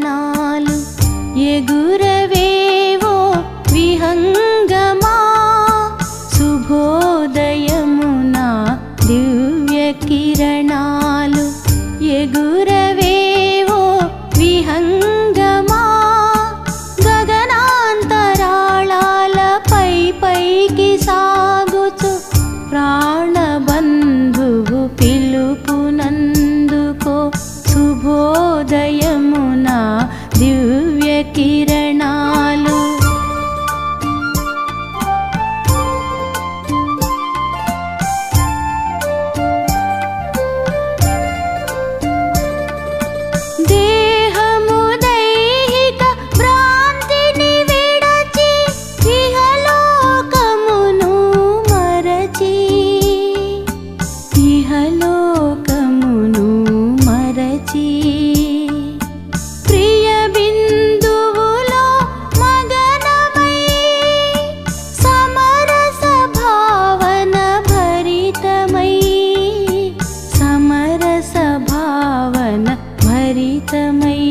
కిరణాలు ఎగురవేవో విహంగమా శుభోదయమున దివ్య కిరణాలు ఎగురవేవో విహంగమా గగనాంతరాళాలపై పైకి సాగుచు ప్రాణబంధువు పిలుపునందుకో శుభోదయమున దివ్య కిరణాలు దేహము దైహిక భ్రాంతిని విడచి ఇహలోకమును మరచి ఇహలోకమును మరచి ప్రియ బిందువులో మగనమై సమరస భావన భరితమై సమరస భావన భరితమై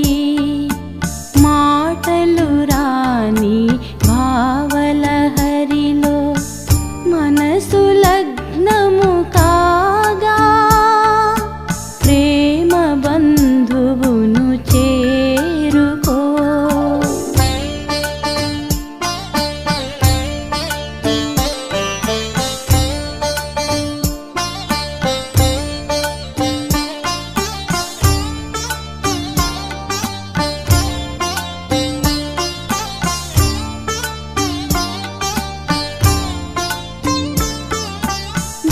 మాటలు రాని భావలహరిలో మనసు లగ్నము కాగా ప్రేమ బంధువును చేరుకో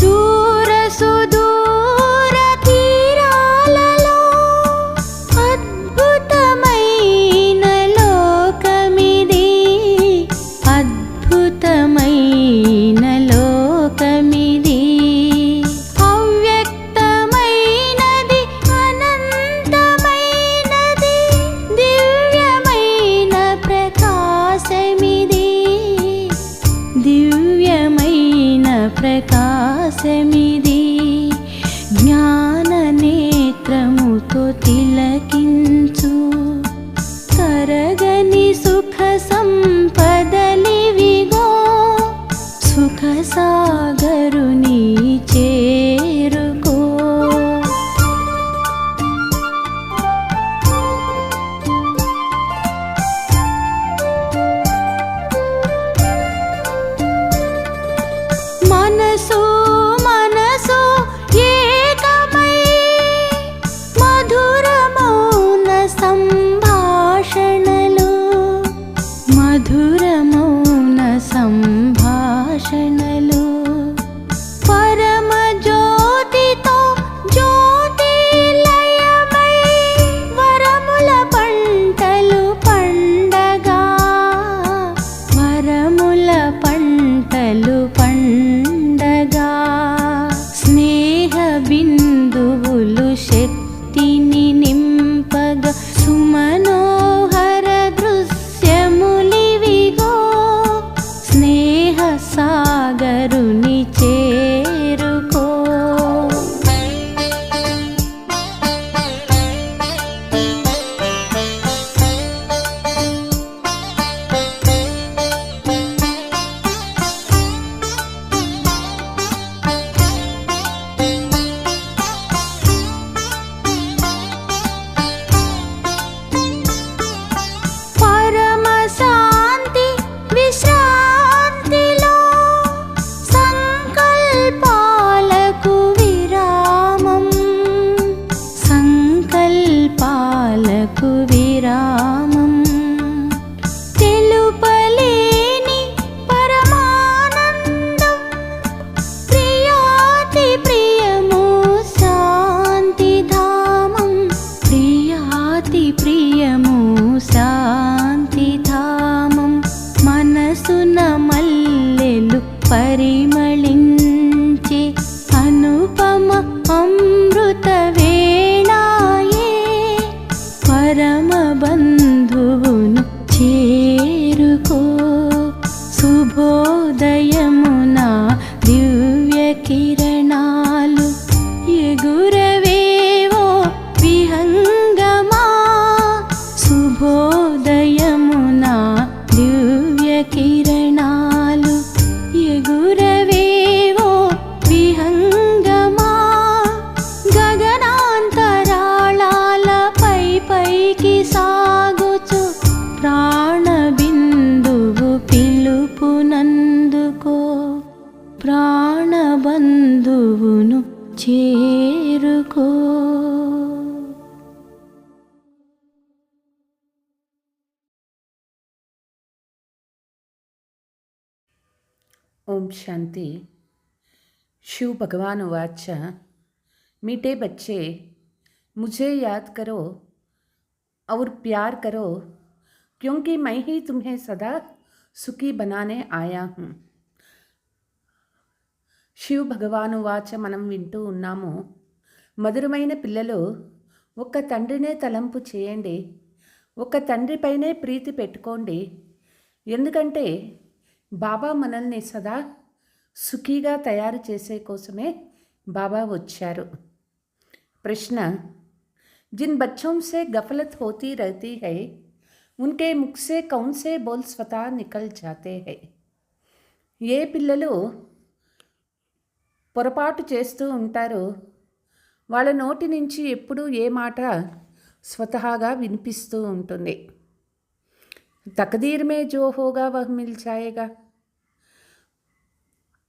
దూర సుదూర తీరాలలో అద్భుతమైన లోకమిది అద్భుతమైన లోకమిది అవ్యక్తమైనది అనంతమైనది దివ్యమైన ప్రకాశమిది దివ్యమైన ప్రకాశమిది జ్ఞాన నేత్రముతో తిలకించు తరగని సుఖ సంపదలివిగో సుఖ సాగరుని చేరుకో మనసు మనసు ఏకమై మధుర మౌన సంభాషణలు మధుర మౌన సంభాషణలు పరమ జ్యోతితో జ్యోతిలయమై వరముల పంటలు పండగా వరముల పంటలు పండగా స్నేహ బిందువులు శక్తిని నింపగా సుమనోహర దృశ్యములివిగో స్నేహ సాగరుని చేరుకో పరమ శాంతి విశ్రాంతిలో సంకల్పాలకు విరామం సంకల్పాలకు విరామం తెలుపలేని పరమానందం ప్రియాతి ప్రియము శాంతిధామం ప్రియాతి ప్రియము శాంతిధామం మనసున మల్లెలు పరిమళించి అనుపమ అమృత వేళాయే పరమ బంధువును చేరుకో శుభోదయమున దివ్య కిరణాలు ఎగురవేవో విహంగమా శుభ శుభోదయమునా దివ్య కిరణాలు ఎగురవేవో విహంగమా గగనాంతరాళాల పైకి సాగుచు ప్రాణబిందువు పిలుపునందుకో ప్రాణబంధువును చేరుకో. ओम शांति. शिव भगवान उवाच मीठे बच्चे, मुझे याद करो और प्यार करो, क्योंकि मैं ही तुम्हें सदा सुखी बनाने आया हूँ. శివ భగవాను వాచ మనం వింటూ ఉన్నాము. మధురమైన పిల్లలు, ఒక్క తండ్రినే తలంపు చేయండి, ఒక్క తండ్రిపైనే ప్రీతి పెట్టుకోండి. ఎందుకంటే బాబా మనల్ని సదా సుఖీగా తయారు చేసే కోసమే బాబా వచ్చారు. ప్రశ్న, जिन बच्चों से गफलत होती रहती है उनके मुख से कौन से बोल स्वतः निकल जाते हैं. ఏ పిల్లలు పొరపాటు చేస్తూ ఉంటారో వాళ్ళ నోటి నుంచి ఎప్పుడూ ఏ మాట స్వతహాగా వినిపిస్తూ ఉంటుంది. తకదీర్ మే జో హోగా వహ్ మిల్ జాయేగా.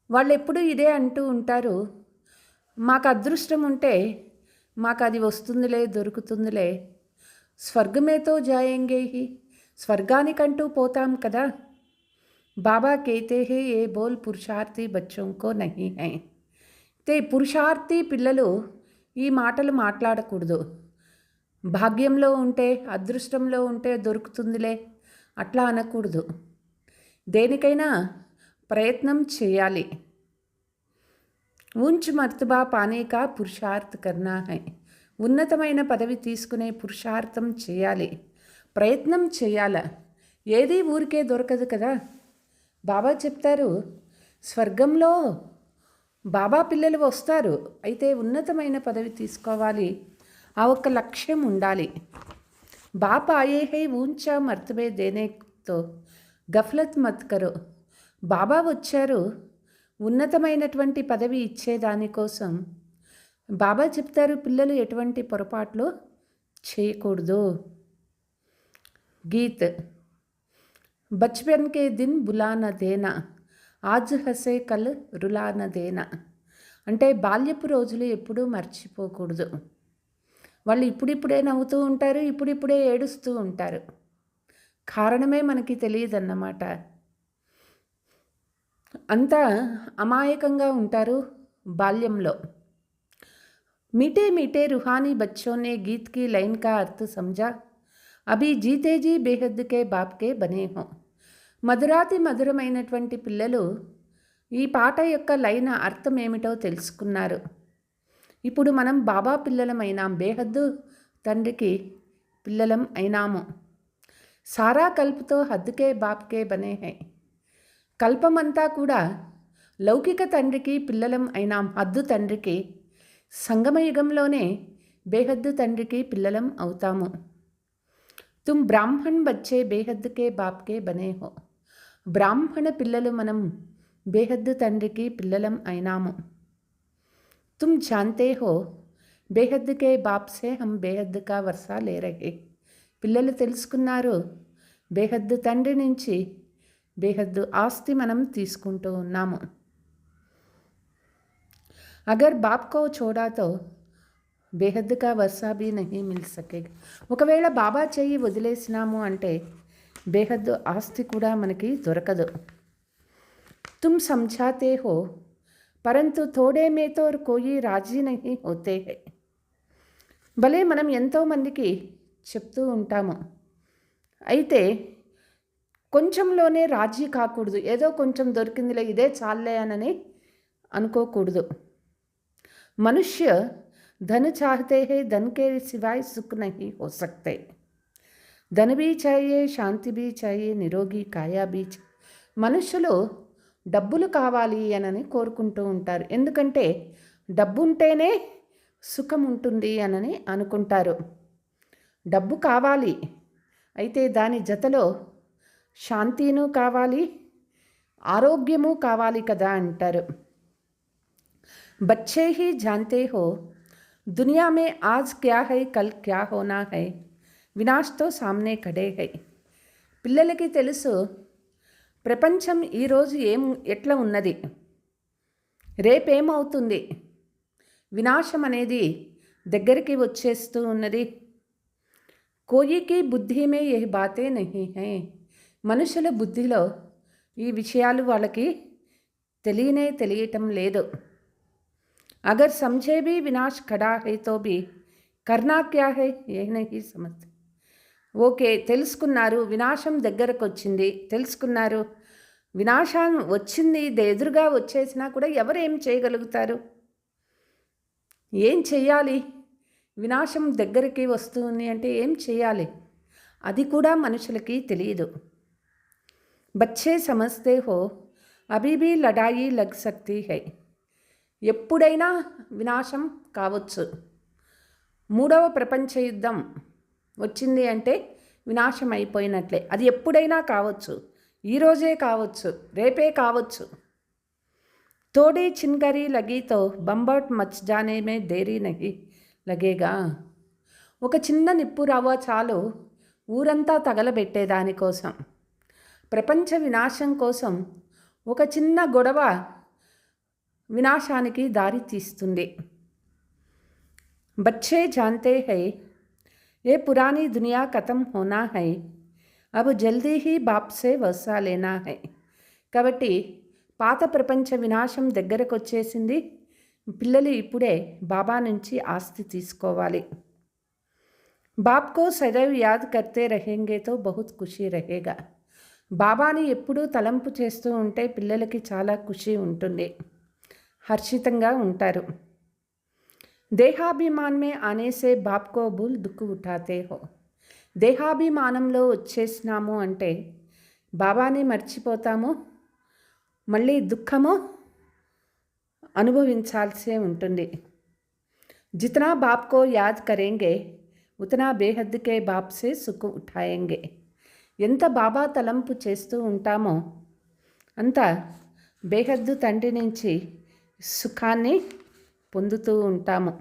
వాళ్ళు ఎప్పుడూ ఇదే అంటూ ఉంటారు, మాకు అదృష్టం ఉంటే మాకు అది వస్తుందిలే, దొరుకుతుందిలే. స్వర్గమేతో జాయేంగే హి, స్వర్గానికంటూ పోతాం కదా. బాబా कहते हैं ये बोल पुरुषार्थी बच्चों को नहीं है. అయితే పురుషార్థి పిల్లలు ఈ మాటలు మాట్లాడకూడదు. భాగ్యంలో ఉంటే, అదృష్టంలో ఉంటే దొరుకుతుందిలే అట్లా అనకూడదు. దేనికైనా ప్రయత్నం చేయాలి. ऊंच मर्तबा पाने का पुरुषार्थ करना है. ఉన్నతమైన పదవి తీసుకునే పురుషార్థం చేయాలి, ప్రయత్నం చేయాల. ఏది ఊరికే దొరకదు కదా. బాబా చెప్తారు, స్వర్గంలో బాబా పిల్లలు వస్తారు, అయితే ఉన్నతమైన పదవి తీసుకోవాలి, ఆ ఒక్క లక్ష్యం ఉండాలి. బాప్ ఆయే హై ఊంచా మర్తబే దేనేతో గఫ్లత్ మత్ కరో. బాబా వచ్చారు ఉన్నతమైనటువంటి పదవి ఇచ్చేదానికోసం. బాబా చెప్తారు, పిల్లలు ఎటువంటి పొరపాట్లు చేయకూడదు. గీత్, బచ్పన్ కే దిన్ బులాన దేనా, ఆజ్ హసే కల్ రులాన దేనా. అంటే బాల్యపు రోజులు ఎప్పుడూ మర్చిపోకూడదు. వాళ్ళు ఇప్పుడిప్పుడే నవ్వుతూ ఉంటారు, ఇప్పుడిప్పుడే ఏడుస్తూ ఉంటారు. కారణమే మనకి తెలియదన్నమాట. అంతా అమాయకంగా ఉంటారు బాల్యంలో. मीठे मीठे रूहानी बच्चों ने गीत की लाइन का अर्थ समझा, अभी जीते जी बेहद के बाप के बने हों. మధురాతి మధురమైనటువంటి పిల్లలు ఈ పాట యొక్క లైన్ అర్థం ఏమిటో తెలుసుకున్నారు. ఇప్పుడు మనం బాబా పిల్లలమైనాం, బేహద్దు తండ్రికి పిల్లలం అయినాము. సారా కల్పతో హద్దుకే బాప్కే బనే హై. కల్పమంతా కూడా లౌకిక తండ్రికి పిల్లలం అయినాం, హద్దు తండ్రికి. సంగమయుగంలోనే బేహద్దు తండ్రికి పిల్లలం అవుతాము. తుమ్ బ్రాహ్మణ్ బచ్చే బేహద్దుకే బాప్కే బనే హో. బ్రాహ్మణ పిల్లలు మనం బేహద్దు తండ్రికి పిల్లలం అయినాము. తుమ్ జాన్తే హో బేహద్దుకే బాప్ సే హమ్ బేహద్దు కా వర్షా లే రహే. పిల్లలు తెలుసుకున్నారు, బేహద్దు తండ్రి నుంచి బేహద్దు ఆస్తి మనం తీసుకుంటూ ఉన్నాము. అగర్ బాప్ కో చోడా తో బేహద్దు కా వర్షా భీ నహీ మిల్ సకేగా. ఒకవేళ బాబా చెయ్యి వదిలేసినాము అంటే బేహద్దు ఆస్తి కూడా మనకి దొరకదు. తుమ్ సమఝాతే హో పరంతు థోడే మే తో కోయి రాజీ నహీ హోతే హై. భలే మనం ఎంతోమందికి చెప్తూ ఉంటాము, అయితే కొంచెంలోనే రాజీ కాకూడదు. ఏదో కొంచెం దొరికిందిలే, ఇదే చాలే అని అనుకోకూడదు. మనుష్య धन चाहते हैं, धन के सिवाय सुख नहीं हो सकते. धन भी चाहिए, శాంతి भी चाहिए, నిరోగి కాయా भी. మనుషులు డబ్బులు కావాలి అని కోరుకుంటూ ఉంటారు. ఎందుకంటే డబ్బు ఉంటేనే సుఖం ఉంటుంది అని అనుకుంటారు. డబ్బు కావాలి, అయితే దాని జతలో శాంతిను కావాలి, ఆరోగ్యము కావాలి కదా అంటారు. बच्चे ही जानते हो दुनिया में आज क्या है कल क्या होना है వినాష్తో సామ్నే ఖడే హై. పిల్లలకి తెలుసు ప్రపంచం ఈరోజు ఎట్లా ఉన్నది, రేపేమవుతుంది, వినాశం అనేది దగ్గరికి వచ్చేస్తూ ఉన్నది. కోయికి బుద్ధి మే ఏ బాతే నహీ హై. మనుషుల బుద్ధిలో ఈ విషయాలు వాళ్ళకి తెలియటం లేదు. అగర్ సమझे भी వినాశ్ ఖడా హై తో भी కర్నా క్యా హై ఏ నహీ సమझ్. ఓకే, తెలుసుకున్నారు, వినాశం దగ్గరకు వచ్చింది, తెలుసుకున్నారు, వినాశం వచ్చింది, ఎదురుగా వచ్చేసినా కూడా ఎవరు ఏం చేయగలుగుతారు, ఏం చెయ్యాలి, వినాశం దగ్గరికి వస్తుంది అంటే ఏం చేయాలి, అది కూడా మనుషులకి తెలియదు. బచ్చే సమజ్తే హో అభీ భీ లడాయి లగ్ సక్తీ హై. ఎప్పుడైనా వినాశం కావచ్చు. 3వ ప్రపంచ యుద్ధం వచ్చింది అంటే వినాశం అయిపోయినట్లే. అది ఎప్పుడైనా కావచ్చు, ఈరోజే కావచ్చు, రేపే కావచ్చు. తోడి చిన్గరీ లగీతో బంబట్ మచ్ జానే మే దేరీ నహీ లగేగా. ఒక చిన్న నిప్పు రవ్వ చాలు ఊరంతా తగలబెట్టేదానికోసం, ప్రపంచ వినాశం కోసం ఒక చిన్న గొడవ వినాశానికి దారి తీస్తుంది. బచ్చే జాన్తే హై ఏ పురానీ దునియా ఖతం హోనా హై, అబ్ జల్దీ హీ బాప్ సే వసా లేనా హై. కాబట్టి పాత ప్రపంచ వినాశం దగ్గరకు వచ్చేసింది, పిల్లలు ఇప్పుడే బాబా నుంచి ఆస్తి తీసుకోవాలి. బాప్ కో సదైవ్ యాద్ కర్తే రహేంగే తో బహుత్ ఖుషీ రహేగా. బాబాని ఎప్పుడూ తలంపు చేస్తూ ఉంటే పిల్లలకి చాలా ఖుషి ఉంటుంది, హర్షితంగా ఉంటారు. దేహాభిమాన్ మే ఆనే సే బాప్ కో భూల్ దుఃఖ్ ఉఠాతే హో. దేహాభిమానంలో వచ్చేసినాము అంటే బాబాని మర్చిపోతాము, మళ్ళీ దుఃఖము అనుభవించాల్సే ఉంటుంది. జితనా బాప్ కో యాద్ కరేంగే ఉతనా బేహద్ కే బాప్ సే సుఖ్ ఉఠాయేంగే. ఎంత బాబా తలంపు చేస్తూ ఉంటామో అంత బేహద్దు తండ్రి నుంచి సుఖాన్ని పొందుతూ ఉంటాము.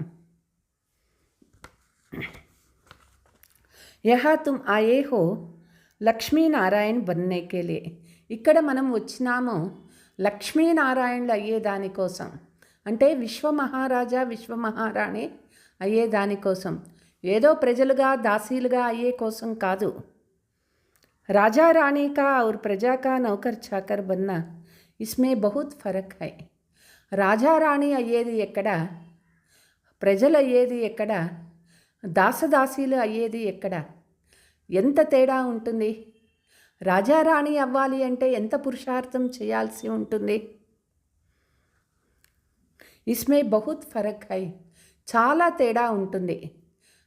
యహా తుమ్ ఆయే హో లక్ష్మీనారాయణ్ బన్నే కే లియే. ఇక్కడ మనం వచ్చినాము లక్ష్మీనారాయణులు అయ్యేదానికోసం, అంటే విశ్వమహారాజా విశ్వమహారాణి అయ్యేదానికోసం, ఏదో ప్రజలుగా దాసీలుగా అయ్యే కోసం కాదు. రాజా రాణి కా ఔర్ ప్రజా కా నౌకర్ చాకర్ బన్నా ఇస్మే బహుత్ ఫరక్ హై. రాజారాణి అయ్యేది ఎక్కడ, ప్రజలు అయ్యేది ఎక్కడ, దాసదాసీలు అయ్యేది ఎక్కడ, ఎంత తేడా ఉంటుంది. రాజారాణి అవ్వాలి అంటే ఎంత పురుషార్థం చేయాల్సి ఉంటుంది. ఇస్మే బహుత్ ఫరక్ హై, చాలా తేడా ఉంటుంది.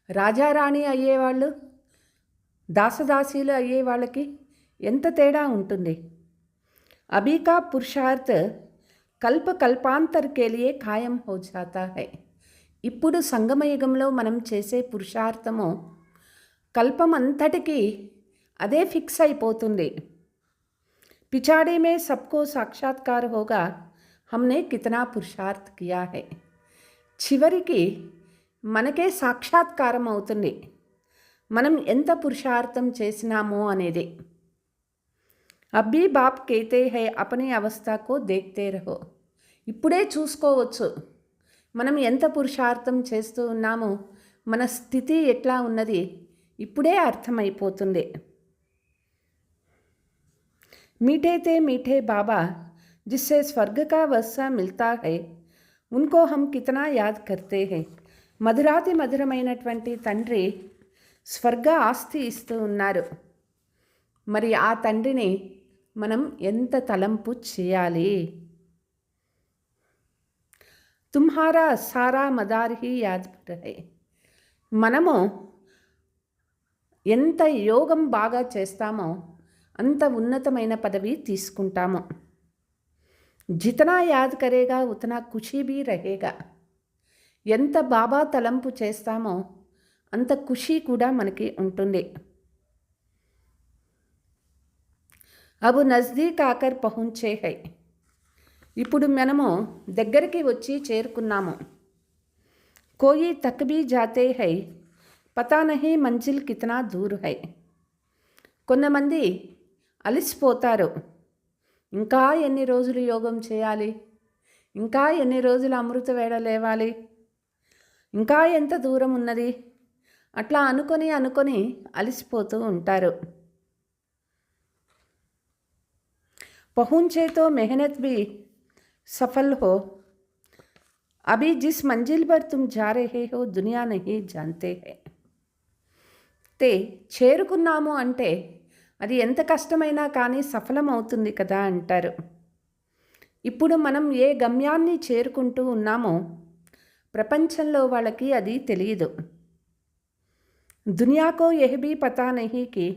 రాజారాణి అయ్యేవాళ్ళు దాసదాసీలు అయ్యే వాళ్ళకి ఎంత తేడా ఉంటుంది. అభీ కా పురుషార్థ్ కల్ప కల్పాంతర్ కే లియే ఖాయం హో జాతా హై. ఇప్పుడు సంగమయుగంలో మనం చేసే పురుషార్థము కల్పమంతటికి అదే ఫిక్స్ అయిపోతుంది. పిచాడే మే సబ్కో సాక్షాత్కార్ హోగా హమ్నే కితనా పురుషార్థ్ కియా హై. చివరికి మనకే సాక్షాత్కారం అవుతుంది మనం ఎంత పురుషార్థం చేసినామో అనేది. అబ్బీ బాప్ కేతే హై అపని అవస్థకు దేఖ్తే రహో. ఇప్పుడే చూసుకోవచ్చు మనం ఎంత పురుషార్థం చేస్తూ ఉన్నామో, మన స్థితి ఎట్లా ఉన్నది ఇప్పుడే అర్థమైపోతుంది. मीठे थे मीठे बाबा जिससे स्वर्ग का वस्सा मिलता है उनको हम कितना याद करते हैं. మధురాతి మధురమైనటువంటి తండ్రి స్వర్గ ఆస్తి ఇస్తూ ఉన్నారు. మరి ఆ తండ్రిని మనం ఎంత తలంపు చేయాలి. తుమ్హారా సారా మదార్ హీ యాద్ రహే. మనము ఎంత యోగం బాగా చేస్తామో అంత ఉన్నతమైన పదవి తీసుకుంటాము. జితనా యాద్ కరేగా ఉతనా ఖుషీ భీ రహేగా. ఎంత బాబా తలంపు చేస్తామో అంత ఖుషీ కూడా మనకి ఉంటుంది. అబు నజ్దీక్ ఆకర్ పహుంచే హై. ఇప్పుడు మనము దగ్గరికి వచ్చి చేరుకున్నాము. కోయి తక్ భీ జాతే హై, పతా నహీ మంజిల్ కితనా దూర్ హై. కొంతమంది అలసిపోతారు. ఇంకా ఎన్ని రోజులు యోగం చేయాలి, ఇంకా ఎన్ని రోజులు అమృత వేళ లేవాలి, ఇంకా ఎంత దూరం ఉన్నది, అట్లా అనుకొని అలసిపోతూ ఉంటారు. పహుంచే తో మెహనత్ భీ సఫల్ హో. అభీ జిస్ మంజిల్ పర్ తుమ్ జా రహే హో దునియా నహీ జాన్తే హై. చేరుకున్నాము అంటే అది ఎంత కష్టమైనా కానీ సఫలమవుతుంది కదా అంటారు. ఇప్పుడు మనం ఏ గమ్యాన్ని చేరుకుంటూ ఉన్నామో ప్రపంచంలో వాళ్ళకి అది తెలియదు. దునియాకో యహ్ భీ పతా నహీ కి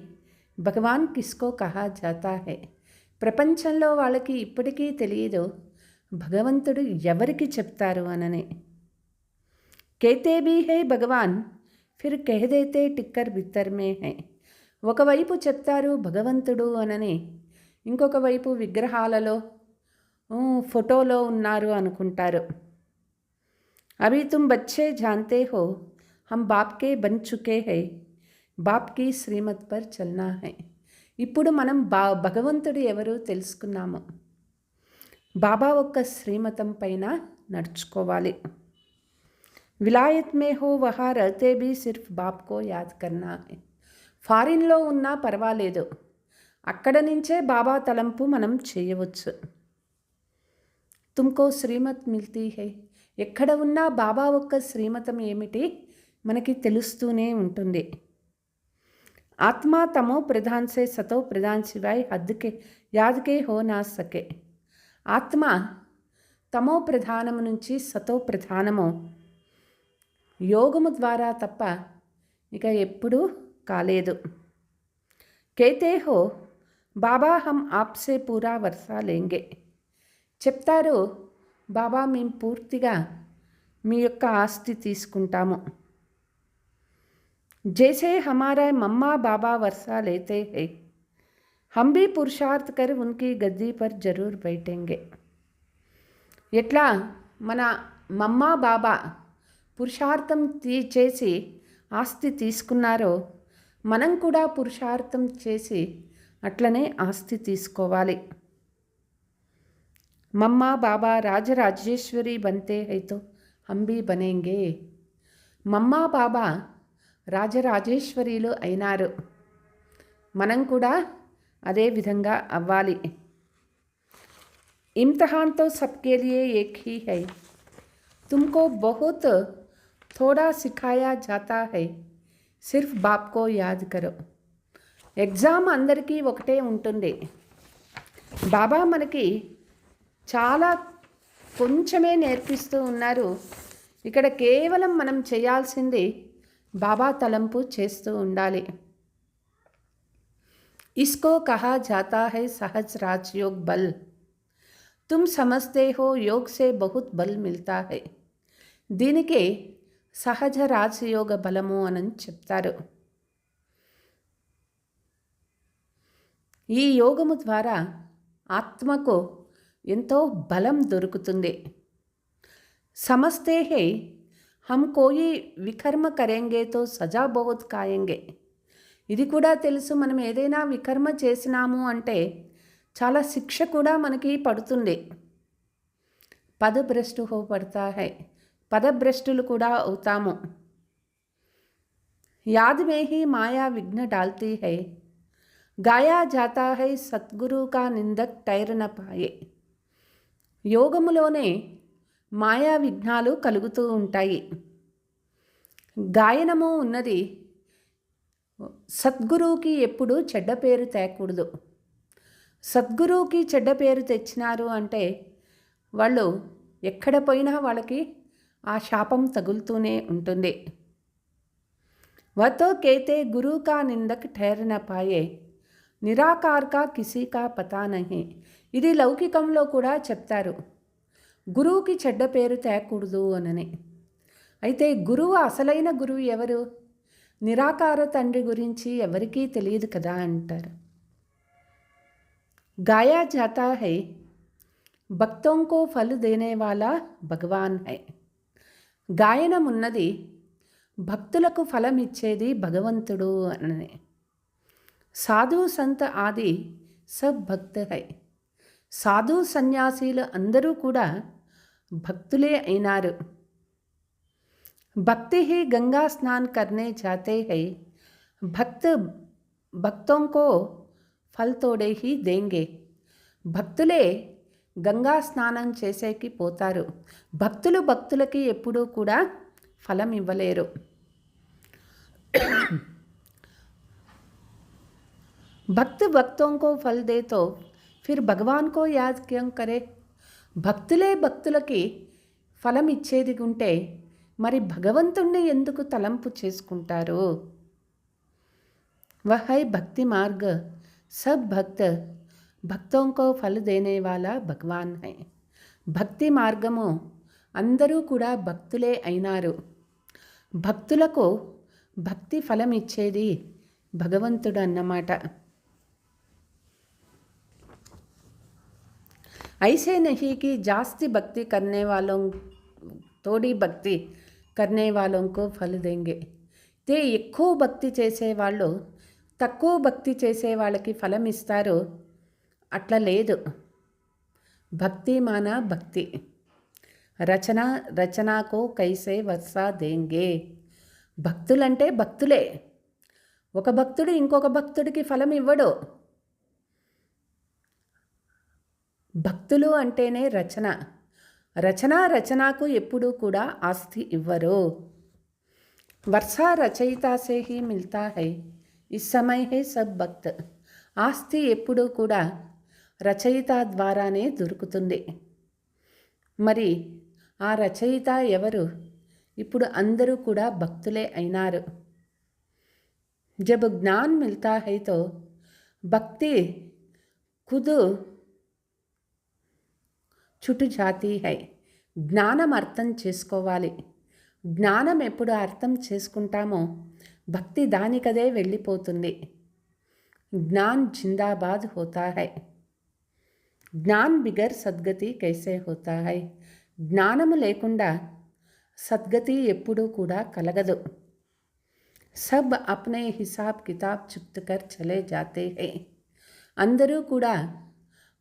భగవాన్ కిస్కో కహా జాతా హై. ప్రపంచంలో వాళ్ళకి ఇప్పటికీ తెలియదు భగవంతుడు ఎవరికి చెప్తారు అనని. కేతే భీ హై భగవాన్, ఫిర్ కహ్ దేతే టిక్కర్ బిత్తర్ మే హై. ఒకవైపు చెప్తారు భగవంతుడు అనని, ఇంకొక వైపు విగ్రహాలలో ఫోటోలో ఉన్నారు అనుకుంటారు. అభీ తుమ్ బచ్చే జాన్తే హో హమ్ బాప్ కే బన్ చుకే హై, బాప్ కీ శ్రీమత్ పర్ చల్నా హై. ఇప్పుడు మనం భగవంతుడు ఎవరు తెలుసుకున్నాము. బాబా ఒక్క శ్రీమతం పైన నడుచుకోవాలి. విలాయత్ మే హో వహా రహతే భీ సిర్ఫ్ బాప్ కో యాద్ కర్నా హై. ఫారిన్లో ఉన్నా పర్వాలేదు, అక్కడ నుంచే బాబా తలంపు మనం చేయవచ్చు. తుమ్కో శ్రీమత్ మిల్తీ హై. ఎక్కడ ఉన్నా బాబా ఒక్క శ్రీమతం ఏమిటి మనకి తెలుస్తూనే ఉంటుంది. ఆత్మా తమో ప్రధాన్ సే సతో ప్రధాన్ శివాయ్ హద్కే యాద్కే హో నా సకే. ఆత్మ తమో ప్రధానము నుంచి సతో ప్రధానము యోగము ద్వారా తప్ప ఇక ఎప్పుడూ కాలేదు. కేతే హో బాబా హమ్ ఆప్సే పూరా వర్షా లేంగే. చెప్తారు బాబా మేము పూర్తిగా మీ యొక్క ఆస్తి తీసుకుంటాము. జైసే హమారా మమ్మా బాబా వర్షా లేతే హై, హమ్ భీ పురుషార్థ్ కర్ ఉన్కీ గద్దీ పర్ జరూర్ బైఠేంగే. ఎట్లా మన మమ్మా బాబా పురుషార్థం చేసి ఆస్తి తీసుకున్నారో మనం కూడా పురుషార్థం చేసి అట్లనే ఆస్తి తీసుకోవాలి. మమ్మా బాబా రాజరాజేశ్వరి బంతే హైతో హమ్ భీ బనేంగే. మమ్మా బాబా రాజరాజేశ్వరీలు అయినారు, మనం కూడా అదే విధంగా అవ్వాలి. ఇమ్తిహాన్ తో సబ్కే లియే ఏక్ హీ హై, తుమ్కో బహుత్ థోడా సిఖాయా జాతా హై, సిర్ఫ్ బాప్ కో యాద్ కరో. ఎగ్జామ్ అందరికీ ఒకటే ఉంటుంది. బాబా మనకి చాలా కొంచెమే నేర్పిస్తూ ఉన్నారు. ఇక్కడ కేవలం మనం చేయాల్సింది బాబా తలంపు చేస్తూ ఉండాలి. इसको कहा जाता है सहज राजयोग बल. तुम समझते हो योग से बहुत बल मिलता है. దీనికి సహజ రాజయోగ బలము అని చెప్తారు. ఈ యోగము ద్వారా ఆత్మకు ఎంతో బలం దొరుకుతుంది. సమస్తే హై హమ్ కోయి వికర్మ కరేంగే తో సజా బహుత్ ఖాయేంగే. ఇది కూడా తెలుసు, మనం ఏదైనా వికర్మ చేసినాము అంటే చాలా శిక్ష కూడా మనకి పడుతుంది. పదభ్రష్టు హో పడతా హై, పదభ్రష్టులు కూడా అవుతాము. యాద్ మే హీ మాయా విఘ్న డాల్తీ హై, గాయా జాతా హై సద్గురు కా నిందక్ టైర్ న పాయే. యోగములోనే మాయా విఘ్నాలు కలుగుతూ ఉంటాయి. గాయనము ఉన్నది. సద్గురువుకి ఎప్పుడు చెడ్డ పేరు తేకూడదు. సద్గురువుకి చెడ్డ పేరు తెచ్చినారు అంటే వాళ్ళు ఎక్కడ పోయినా వాళ్ళకి ఆ శాపం తగులుతూనే ఉంటుంది. వతో కేతే గురు కా నిందక్ ఠహర్ న పాయే, నిరాకార్ కా కిసీ కా పతా నహీ. ఇది లౌకికంలో కూడా చెప్తారు, గురువుకి చెడ్డ పేరు తేకూడదు అనని. అయితే గురువు, అసలైన గురువు ఎవరు? నిరాకార తండ్రి గురించి ఎవరికీ తెలియదు కదా అంటారు. गाया जाता है భక్తోं को फल देने वाला భగవాన్ है. గాయనమున్నది భక్తులకు ఫలం ఇచ్చేది భగవంతుడు అని. సాధు సంత ఆది సబ్ భక్త హై. సాధు సన్యాసీలు అందరూ కూడా భక్తులే అయినారు. భక్తి ही गंगा स्नान करने जाते हैं. भक्त भक्तों को फल तोड़े ही देंगे. భక్తులే గంగా స్నానం చేసేకి పోతారు. భక్తులు భక్తులకి ఎప్పుడూ కూడా ఫలం ఇవ్వలేరు. భక్త్ భక్తों को फल दे तो फिर भगवान को याद क्यों करे. భక్తులే భక్తులకి ఫలం ఇచ్చేది ఉంటే మరి భగవంతుణ్ణి ఎందుకు తలంపు చేసుకుంటారు. वह है भक्ति मार्ग. सब भक्त భక్తों को फल देने वाला భగవాన్ है. భక్తి మార్గము అందరూ కూడా భక్తులే అయినారు. భక్తులకు భక్తి ఫలం ఇచ్చేది భగవంతుడు అన్నమాట. ऐसे नहीं कि जास्ती भक्ति करने वालों थोड़ी भक्ति करने वालों को फल देंगे. ते ఎక్కువ భక్తి చేసేవాళ్ళు తక్కువ భక్తి చేసే వాళ్ళకి ఫలం ఇస్తారు. అట్లా లేదు. భక్తి మానా భక్తి. రచనాకో కైసే వర్షా దేంగే. భక్తులంటే భక్తులే. ఒక భక్తుడు ఇంకొక భక్తుడికి ఫలం ఇవ్వడు. భక్తులు అంటేనే రచనకు ఎప్పుడూ కూడా ఆస్తి ఇవ్వరు. వర్షా రచయితా సే హీ మిల్తా హై. ఇస్ సమయ హై సబ్ భక్త్. ఆస్తి ఎప్పుడూ కూడా రచయిత ద్వారానే దొరుకుతుంది. మరి ఆ రచయిత ఎవరు? ఇప్పుడు అందరూ కూడా భక్తులే అయినారు. జబ్ జ్ఞాన్ మిల్తా హై తో భక్తి ఖుద్ చుట్ జాతీ హై. జ్ఞానం అర్థం చేసుకోవాలి. జ్ఞానం ఎప్పుడు అర్థం చేసుకుంటామో భక్తి దానికదే వెళ్ళిపోతుంది. జ్ఞాన్ జిందాబాద్ హోతా హై. జ్ఞాన్ బిగర్ సద్గతి కైసే హోతా హై. జ్ఞానము లేకుండా సద్గతి ఎప్పుడూ కూడా కలగదు. సబ్ అప్నే హిసాబ్ కితాబ్ చుక్తకర్ చలే జాతే హై. అందరూ కూడా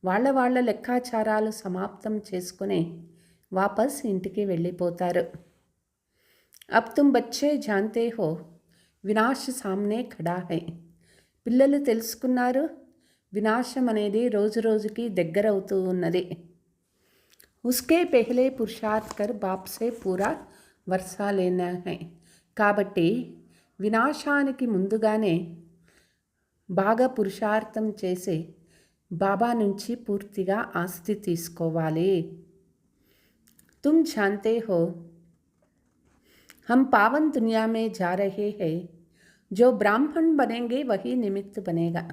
వాళ్ళ లెక్కాచారాలు సమాప్తం చేసుకుని వాపస్ ఇంటికి వెళ్ళిపోతారు. అబ్ తుమ్ బచ్చే జాన్తే హో వినాశ్ సామ్నే ఖడా హై. పిల్లలు తెలుసుకున్నారు, వినాశం అనేది రోజు రోజుకి దగ్గరవుతూ ఉన్నది. ఉస్కే పెహ్లే పురుషార్థ్ కర్ బాప్ సే పూరా వర్షా లేనా హై. కాబట్టి వినాశానికి ముందుగానే బాగా పురుషార్థం చేసి బాబా నుంచి పూర్తిగా ఆస్తి తీసుకోవాలి. తుమ్ జాన్తే హో हम पावन दुनिया में जा रहे हैं. जो ब्राह्मण बनेंगे वही निमित्त बनेगा.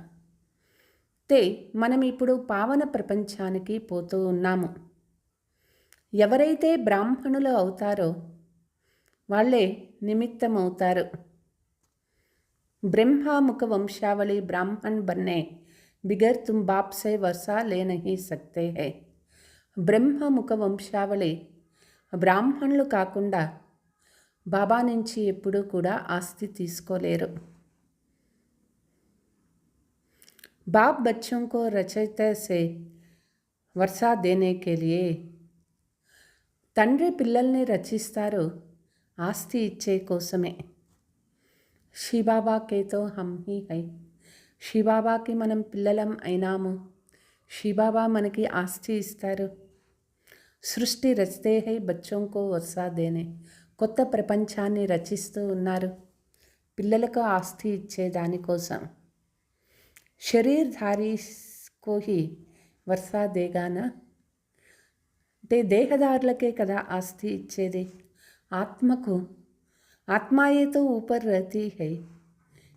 తే మనం ఇప్పుడు పావన ప్రపంచానికి పోతూ ఉన్నాము. ఎవరైతే బ్రాహ్మణులు అవుతారో వాళ్ళే నిమిత్తం అవుతారు. బ్రహ్మాముఖ వంశావళి బ్రాహ్మణ్ బన్నే బిగర్ తుమ్ బాప్ సే వర్షా లే నహీ సక్తే హై. బ్రహ్మముఖ వంశావళి బ్రాహ్మణులు కాకుండా బాబా నుంచి ఎప్పుడూ కూడా ఆస్తి తీసుకోలేరు. बाप बच्चों को रचयिता से वर्षा देने के लिए. తండ్రి పిల్లల్ని రచిస్తారు ఆస్తి ఇచ్చే కోసమే. శివబాబాకేతో హమ్ హీ హై. శివబాబాకి మనం పిల్లలం అయినాము. శివబాబా మనకి ఆస్తి ఇస్తారు. సృష్టి రచతే హై బచ్చోं को वर्षा देने. కొత్త ప్రపంచాన్ని రచిస్తూ ఉన్నారు పిల్లలకు ఆస్తి ఇచ్చే దానికోసం. శరీరధారి को ही वर्षा देगा ना. అంటే దేహదారులకే కదా ఆస్తి ఇచ్చేది. ఆత్మకు ఆత్మాయే తో ఊపర్ రహతీ హై.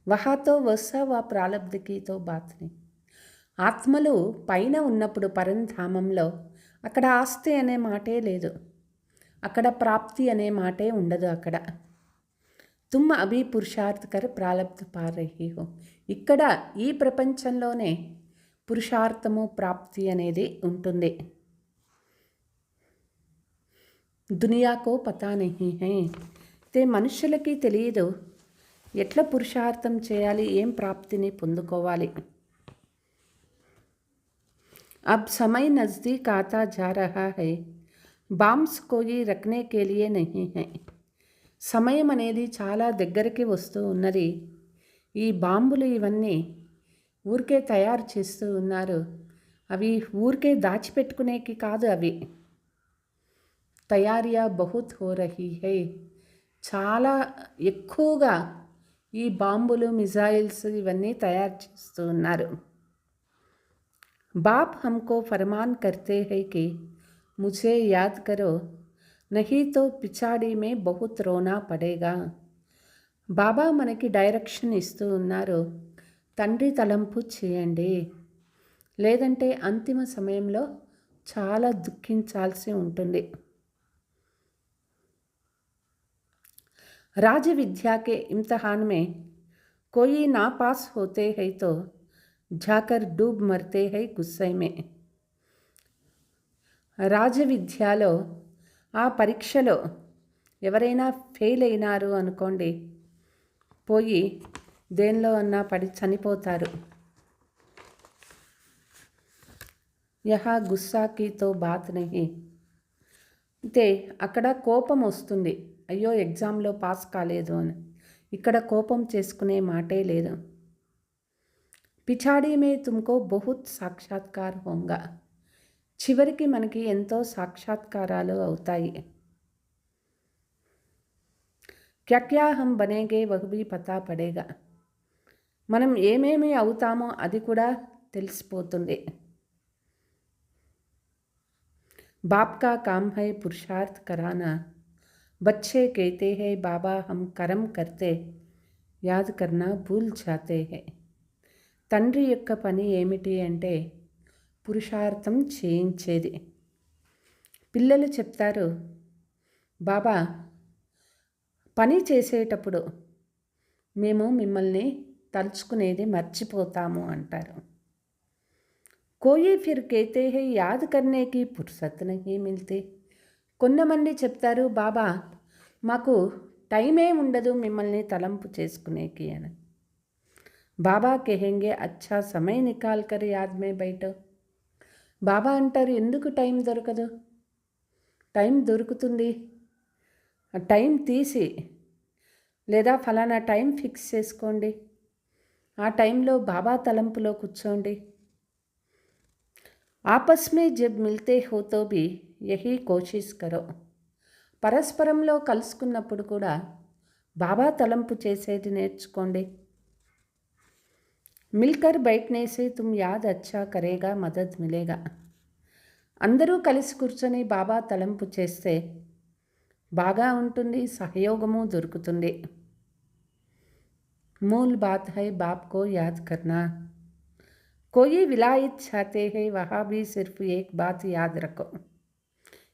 వహా తో వర్షా వా ప్రాలబ్ధకి తో బాత్ ని. ఆత్మలు పైన ఉన్నప్పుడు పరంధామంలో అక్కడ ఆస్తి అనే మాటే లేదు. అక్కడ ప్రాప్తి అనే మాటే ఉండదు. అక్కడ తుమ్ అభి పురుషార్థ్ కర్ ప్రాలబ్ధ పా రహీ హో. ఇక్కడ ఈ ప్రపంచంలోనే పురుషార్థము ప్రాప్తి అనేది ఉంటుంది. దునియాకో పతా నహీ హై. అయితే మనుషులకి తెలియదు ఎట్లా పురుషార్థం చేయాలి, ఏం ప్రాప్తిని పొందుకోవాలి. అబ్ సమయ్ నజ్దీక్ ఆతా జా రహా హై, బాంబ్స్ కోయి రఖనే కే లియే నహీ హై. సమయం అనేది చాలా దగ్గరికి వస్తూ ఉన్నది. ఈ బాంబులు ఇవన్నీ ఊరికే తయారు చేస్తూ ఉన్నారు. అవి ఊరికే దాచిపెట్టుకునేకి కాదు. అవి తయారియా బహుత్ హో రహీ హై. చాలా ఎక్కువగా ఈ బాంబులు, మిజైల్స్ ఇవన్నీ తయారు చేస్తూ ఉన్నారు. బాప్ హమ్కో ఫర్మాన్ కర్తే హై కి ముझे యాద్ కరో, నహీ తో పిచాడి మే బహుత్ రోనా పడేగా. బాబా మనకి డైరెక్షన్ ఇస్తూ ఉన్నారు, తండ్రి తలంపు చేయండి, లేదంటే అంతిమ సమయంలో చాలా దుఃఖించాల్సి ఉంటుంది. राज्य विद्या के इम्तिहान में कोई ना पास होते हैं तो जाकर डूब मरते हैं गुस्से में. రాజ విద్యలో ఆ పరీక్షలో ఎవరైనా ఫెయిల్ అయినారు అనుకోండి, పోయి దేనిలో అన్నా పడి చనిపోతారు. యహా గుస్సాకి తో బాత్ నహీ. అయితే అక్కడ కోపం వస్తుంది, అయ్యో ఎగ్జామ్లో పాస్ కాలేదు అని. ఇక్కడ కోపం చేసుకునే మాటే లేదు. పిచాడీ మే తుమ్కో బహుత్ సాక్షాత్కార్ హోంగా. చివరికి మనకి ఎంతో సాక్షాత్కారాలు అవుతాయి. క్యా క్యా హమ్ బనేగే వహ్ భీ పతా పడేగా. మనం ఏమేమి అవుతామో అది కూడా తెలిసిపోతుంది. बाप का काम है पुरुषार्थ कराना. बच्चे कहते हैं बाबा हम कर्म करते, याद करना भूल जाते हैं. తండ్రి యొక్క పని ఏమిటి అంటే పురుషార్థం చేయించేది. పిల్లలు చెప్తారు, బాబా పని చేసేటప్పుడు మేము మిమ్మల్ని తలుచుకునేది మర్చిపోతాము అంటారు. కోయి ఫిర్ కేతే హై యాద్ కర్నే కి ఫుర్సత్ నహీ మిల్తే. కొంతమంది చెప్తారు, బాబా మాకు టైమే ఉండదు మిమ్మల్ని తలంపు చేసుకునేకి అని. బాబా కహెంగే అచ్చా సమయ నికాల్ కర్ యాద్ మే బైఠో. బాబా అంటారు, ఎందుకు టైం దొరకదు? టైం దొరుకుతుంది. టైం తీసి లేదా ఫలానా టైం ఫిక్స్ చేసుకోండి, ఆ టైంలో బాబా తలంపులో కూర్చోండి. आपस में जब मिलते हो तो भी यही कोशिश करो. పరస్పరంలో కలుసుకున్నప్పుడు కూడా బాబా తలంపు చేసేది నేర్చుకోండి. మిల్కర్ బైఠనే సే తుమ్ యాద్ అచ్చా కరేగా, మదద్ మిలేగా. అందరూ కలిసి కూర్చొని బాబా తలంపు చేస్తే బాగా ఉంటుంది, సహయోగము దొరుకుతుంది. మూల్ బాత్ హై బాప్ కో యాద్ కర్నా. కోయి విలాయత్ చాతే హై వహా భీ సిర్ఫ్ ఏక్ బాత్ యాద్ రఖో.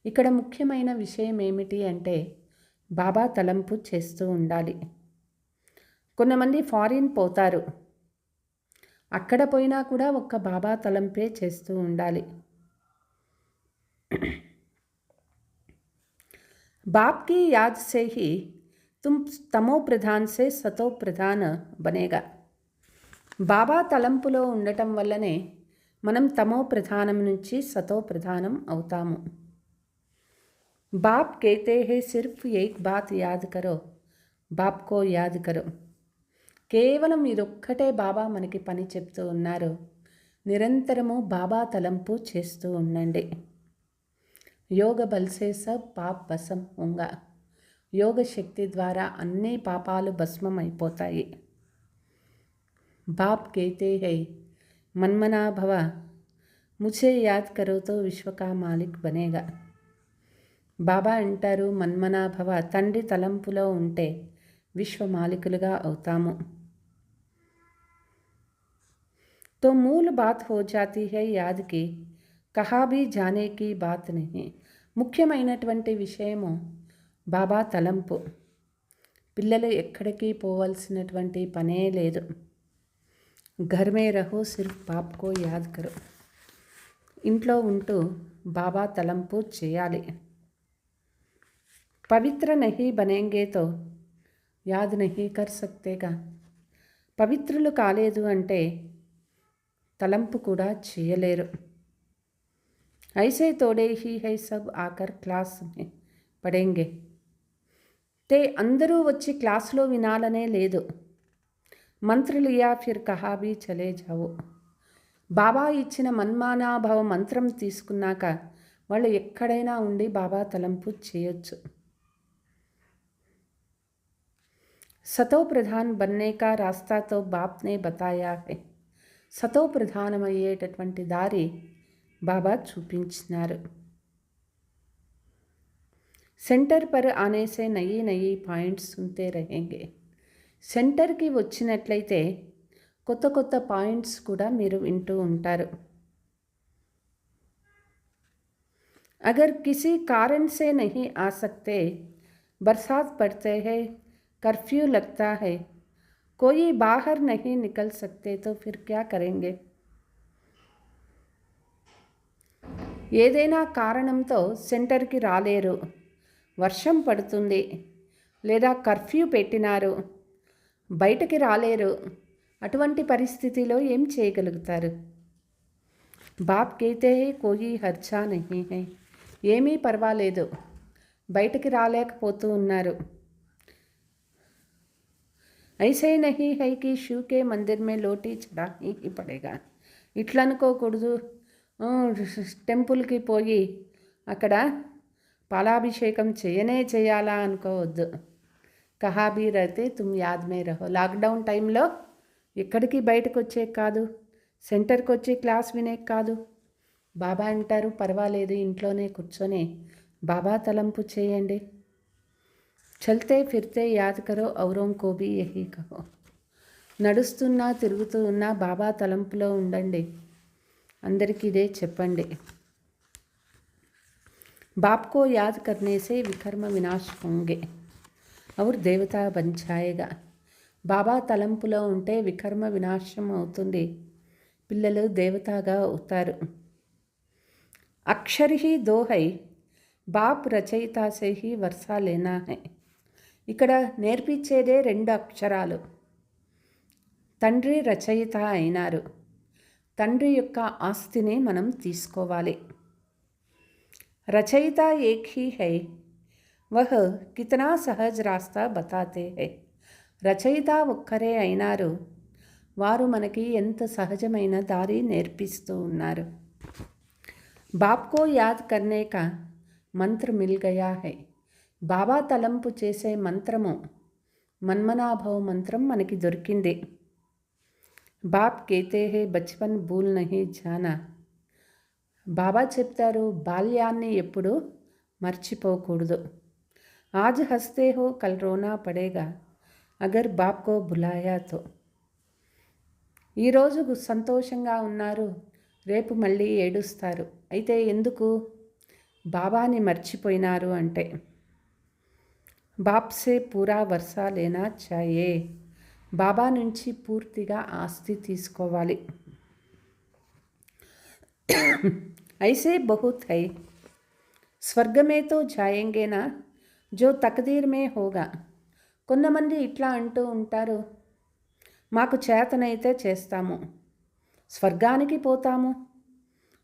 ఇక్కడ ముఖ్యమైన విషయం ఏమిటి అంటే బాబా తలంపు చేస్తూ ఉండాలి. కొంతమంది ఫారిన్ పోతారు, అక్కడ పోయినా కూడా ఒక్క బాబా తలంపే చేస్తూ ఉండాలి. బాప్ కి యాద్ సే హీ తుమ్ తమో ప్రధాన్ సే సతో ప్రధాన్ బనేగా. బాబా తలంపులో ఉండటం వల్లనే మనం తమో ప్రధానం నుంచి సతో ప్రధానం అవుతాము. బాప్ కేతే హే సిర్ఫ్ ఏక్ బాత్ యాద్ కరో, బాప్ కో యాద్ కరో. కేవలం ఇదొక్కటే బాబా మనకి పని చెప్తూ ఉన్నారు, నిరంతరము బాబా తలంపు చేస్తూ ఉండండి. యోగ బల్సే సబ్ పాప్ భస్మ హోంగా. యోగ శక్తి ద్వారా అన్ని పాపాలు భస్మం అయిపోతాయి. बाप कहते हैं मनमना भवा, मुझे याद करो तो विश्व का मालिक बनेगा. బాబా అంటారు, మన్మనా భవ, తండ్రి తలంపులో ఉంటే విశ్వ మాలికులుగా అవుతాము. तो मूल बात हो जाती है याद की, कहा भी जाने की बात नहीं. ముఖ్యమైనటువంటి విషయము బాబా తలంపు. పిల్లలు ఎక్కడికి పోవలసినటువంటి పనే లేదు. घर में रहो सिर्फ बाप को याद करो. ఇంట్లో ఉంటూ బాబా తలంపు చేయాలి. పవిత్ర నహీ బనేంగే తో యాద్ నహీ కర్ సక్తేగా. పవిత్రులు కాలేదు అంటే తలంపు కూడా చేయలేరు. ఐసే తోడే హీ హై సబ్ ఆకర్ క్లాస్ మే పడేంగే. తే అందరూ వచ్చి క్లాసులో వినాలనే లేదు. మంత్ర లియా ఫిర్ కహా భీ చలే జావో. బాబా ఇచ్చిన మన్మానాభవ మంత్రం తీసుకున్నాక వాళ్ళు ఎక్కడైనా ఉండి బాబా తలంపు చేయొచ్చు. సతో ప్రధాన్ బన్నే కా రాస్తా తో బాప్నే బతాయా హై. సతో ప్రధానమయ్యేటటువంటి దారి బాబా చూపించినారు. సెంటర్ పర్ ఆనే సే నయీ నయీ పాయింట్స్ సున్తే రహేంగే. సెంటర్కి వచ్చినట్లయితే కొత్త కొత్త పాయింట్స్ కూడా మీరు వింటూ ఉంటారు. అగర్ కిసీ కారణ్ సే నహీ ఆ సక్తే, బర్సాత్ పడతే హై, కర్ఫ్యూ లగ్తా హై, కోయి బాహర్ నహీ నికల్ సక్తే తో ఫిర్ క్యా కరేంగే. ఏదైనా కారణంతో సెంటర్కి రాలేరు, వర్షం పడుతుంది లేదా కర్ఫ్యూ పెట్టినారు, బయటకి రాలేరు, అటువంటి పరిస్థితిలో ఏం చేయగలుగుతారు? బాప్ కేతే హై కోయి హర్చా నహీ హై. ఏమీ పర్వాలేదు, బయటకి రాలేకపోతూ ఉన్నారు. ఐసే నహీ హై కి శివ్ కే మందిర్ మే లోటీ చడానీ హీ పడేగా. ఇట్లా అనుకోకూడదు, టెంపుల్కి పోయి అక్కడ పాలాభిషేకం చేయనే చేయాలా అనుకోవద్దు. కహా భీ రహతే తుమ్ యాద్ మే రహో. లాక్డౌన్ టైంలో ఎక్కడికి బయటకు వచ్చే కాదు, సెంటర్కి వచ్చి క్లాస్ వినే కాదు. బాబా అంటారు పర్వాలేదు, ఇంట్లోనే కూర్చొని బాబా తలంపు చేయండి. చల్తే ఫిర్తే యాద్ కరో ఔరోం కో భీ యహీ కహో. నడుస్తున్నా తిరుగుతూ ఉన్నా బాబా తలంపులో ఉండండి, అందరికీ ఇదే చెప్పండి. బాప్ కో యాద్ కర్నే సే వికర్మ వినాశ్ హోంగే ఔర్ దేవతా బన్ జాయేగా. బాబా తలంపులో ఉంటే వికర్మ వినాశం అవుతుంది, పిల్లలు దేవతగా అవుతారు. అక్షర్ హీ దో హై, బాప్ రచయితా సే హీ వర్షా లేనా హై. ఇక్కడ నేర్పించేదే 2 అక్షరాలు. తండ్రి రచయిత అయినారు, తండ్రి యొక్క ఆస్తిని మనం తీసుకోవాలి. రచయిత ఏక్ హీ హై, వహ్ కితనా సహజ్ రాస్తా బతాతే హై. రచయిత ఒక్కరే అయినారు, వారు మనకి ఎంత సహజమైన దారి నేర్పిస్తూ ఉన్నారు. బాప్కో యాద్ కర్నే కా మంత్ర మిల్ గయా హై. బాబా తలంపు చేసే మంత్రము మన్మనాభవ మంత్రం మనకి దొరికింది. బాప్ కేతే హే బచ్పన్ భూల్ నహీ జానా. బాబా చెప్తారు బాల్యాన్ని ఎప్పుడు మర్చిపోకూడదు. ఆజ్ హస్తే హో కల్ రోనా పడేగా అగర్ బాప్ కో బులాయా తో. ఈరోజు సంతోషంగా ఉన్నారు, రేపు మళ్ళీ ఏడుస్తారు. అయితే ఎందుకు? బాబాని మర్చిపోయినారు అంటే. బాప్ సే పూరా వర్షా లేనా చాయే. బాబా నుంచి పూర్తిగా ఆస్తి తీసుకోవాలి. ఐసే బహుత్ హై, స్వర్గమే తో జాయేంగేనా జో తకదీర్ మే హోగా. కొంతమంది ఇట్లా అంటూ ఉంటారు, మాకు చేతనైతే చేస్తాము, స్వర్గానికి పోతాము,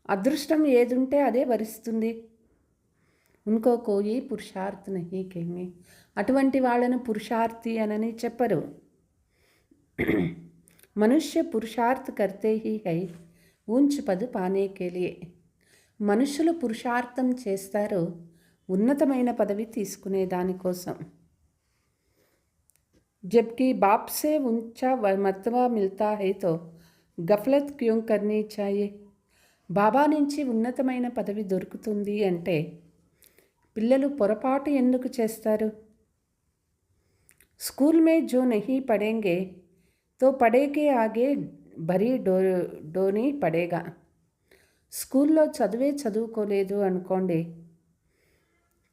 అదృష్టం ఏదుంటే అదే వరిస్తుంది. ఇంకో కోయి పురుషార్థ్ నహీ కహెంగే. అటువంటి వాళ్ళను పురుషార్థి అనని చెప్పరు. మనుష్య పురుషార్థ్ కర్తే హీ హై ఊంచ్ పద్ పానే కే లియే. మనుషులు పురుషార్థం చేస్తారు ఉన్నతమైన పదవి తీసుకునే దానికోసం. जबकि बाप से ऊंचा मर्तबा मिलता है तो గఫ్లత్ క్యూం కర్నీ చాయే. బాబా నుంచి ఉన్నతమైన పదవి దొరుకుతుంది అంటే పిల్లలు పొరపాటు ఎందుకు చేస్తారు? స్కూల్ మే జో నహీ పడేంగే తో పడేకే ఆగే భరీ డోనీ పడేగా. స్కూల్లో చదువుకోలేదు అనుకోండి,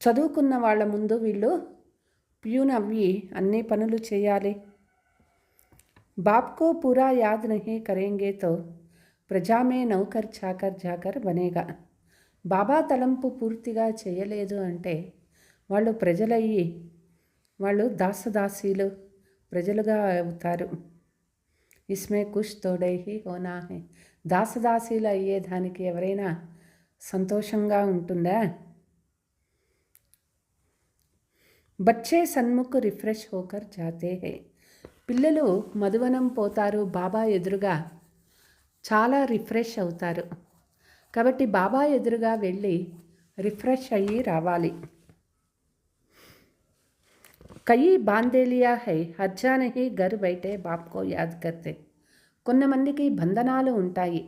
చదువుకున్న వాళ్ళ ముందు వీళ్ళు ప్యూన్ అవి అన్ని పనులు చేయాలి. बाप को पूरा याद नहीं करेंगे तो ప్రజా మే నౌకర్ చాకర్ జాకర్ బనేగా. బాబా తలంపు పూర్తిగా చేయలేదు అంటే వాళ్ళు ప్రజలయ్యి వాళ్ళు దాసదాసీలు ప్రజలుగా అవుతారు. ఇస్మే కుష్ తోడై హీ హోనా హై. దాసదాసీలు అయ్యేదానికి ఎవరైనా సంతోషంగా ఉంటుందా? బచ్చే సన్ముఖ్ రిఫ్రెష్ హోకర్ జాతే హై. పిల్లలు మధువనం పోతారు, బాబా ఎదురుగా చాలా రిఫ్రెష్ అవుతారు. కాబట్టి బాబా ఎదురుగా వెళ్ళి రిఫ్రెష్ అయ్యి రావాలి. కయి బాందేలియా హై హర్జా నహీ ఘర్ బైఠే బాప్కో యాద్ కర్తే. కొంతమందికి బంధనాలు ఉంటాయి,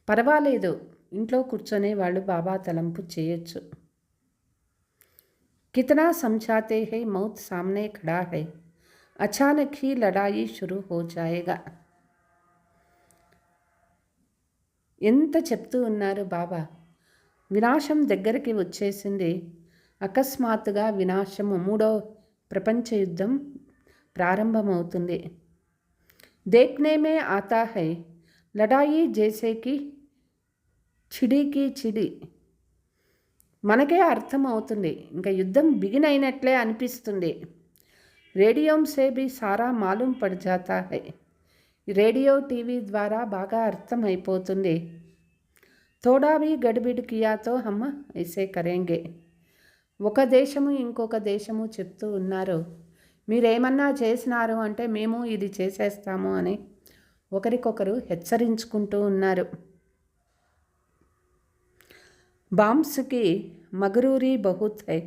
పర్వాలేదు ఇంట్లో కూర్చొనే వాళ్ళు బాబా తలంపు చేయొచ్చు. కితనా సమझाते हैं मौत सामने खड़ा है, अचानक ही लड़ाई शुरू हो जाएगा. ఎంత చెప్తూ ఉన్నారు బాబా, వినాశం దగ్గరికి వచ్చేసింది, అకస్మాత్తుగా వినాశము, మూడో ప్రపంచ యుద్ధం ప్రారంభమవుతుంది. దేఖ్నే మే ఆతా హై లడాయి జైసేకి చిడికి చిడి. మనకే అర్థమవుతుంది, ఇంకా యుద్ధం బిగిన్ అయినట్లే అనిపిస్తుంది. రేడియోం సే భీ సారా మాలూమ్ పడ్ జాతా హై. రేడియో టీవీ ద్వారా బాగా అర్థమైపోతుంది. థోడా భీ గడిబిడి కియా తో హమ్ ఐసే కరేంగే. ఒక దేశము ఇంకొక దేశము చెప్తూ ఉన్నారు, మీరేమన్నా చేసినారు అంటే మేము ఇది చేసేస్తాము అని ఒకరికొకరు హెచ్చరించుకుంటూ ఉన్నారు. బాంబ్స్కి మగరూరి బహుత్ హై.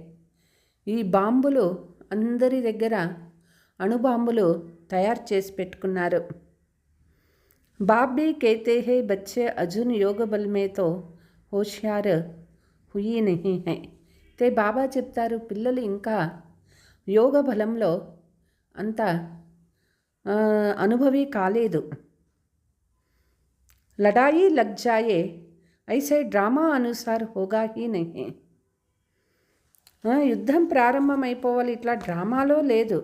ఈ బాంబులు అందరి దగ్గర అణుబాంబులు తయారు చేసి పెట్టుకున్నారు. బాప్ భీ कहते हैं बच्चे अजुन योग बल में तो होशियार हुई नहीं है. తే బాబా చెప్తారు, పిల్లలు ఇంకా యోగ బలంలో అంత అనుభవి కాలేదు. లడాయి లగ్ జాయే ఐసే డ్రామా అనుసార్ హోగా హీ నహీ. యుద్ధం ప్రారంభమైపోవాలి, ఇట్లా డ్రామాలో లేదు.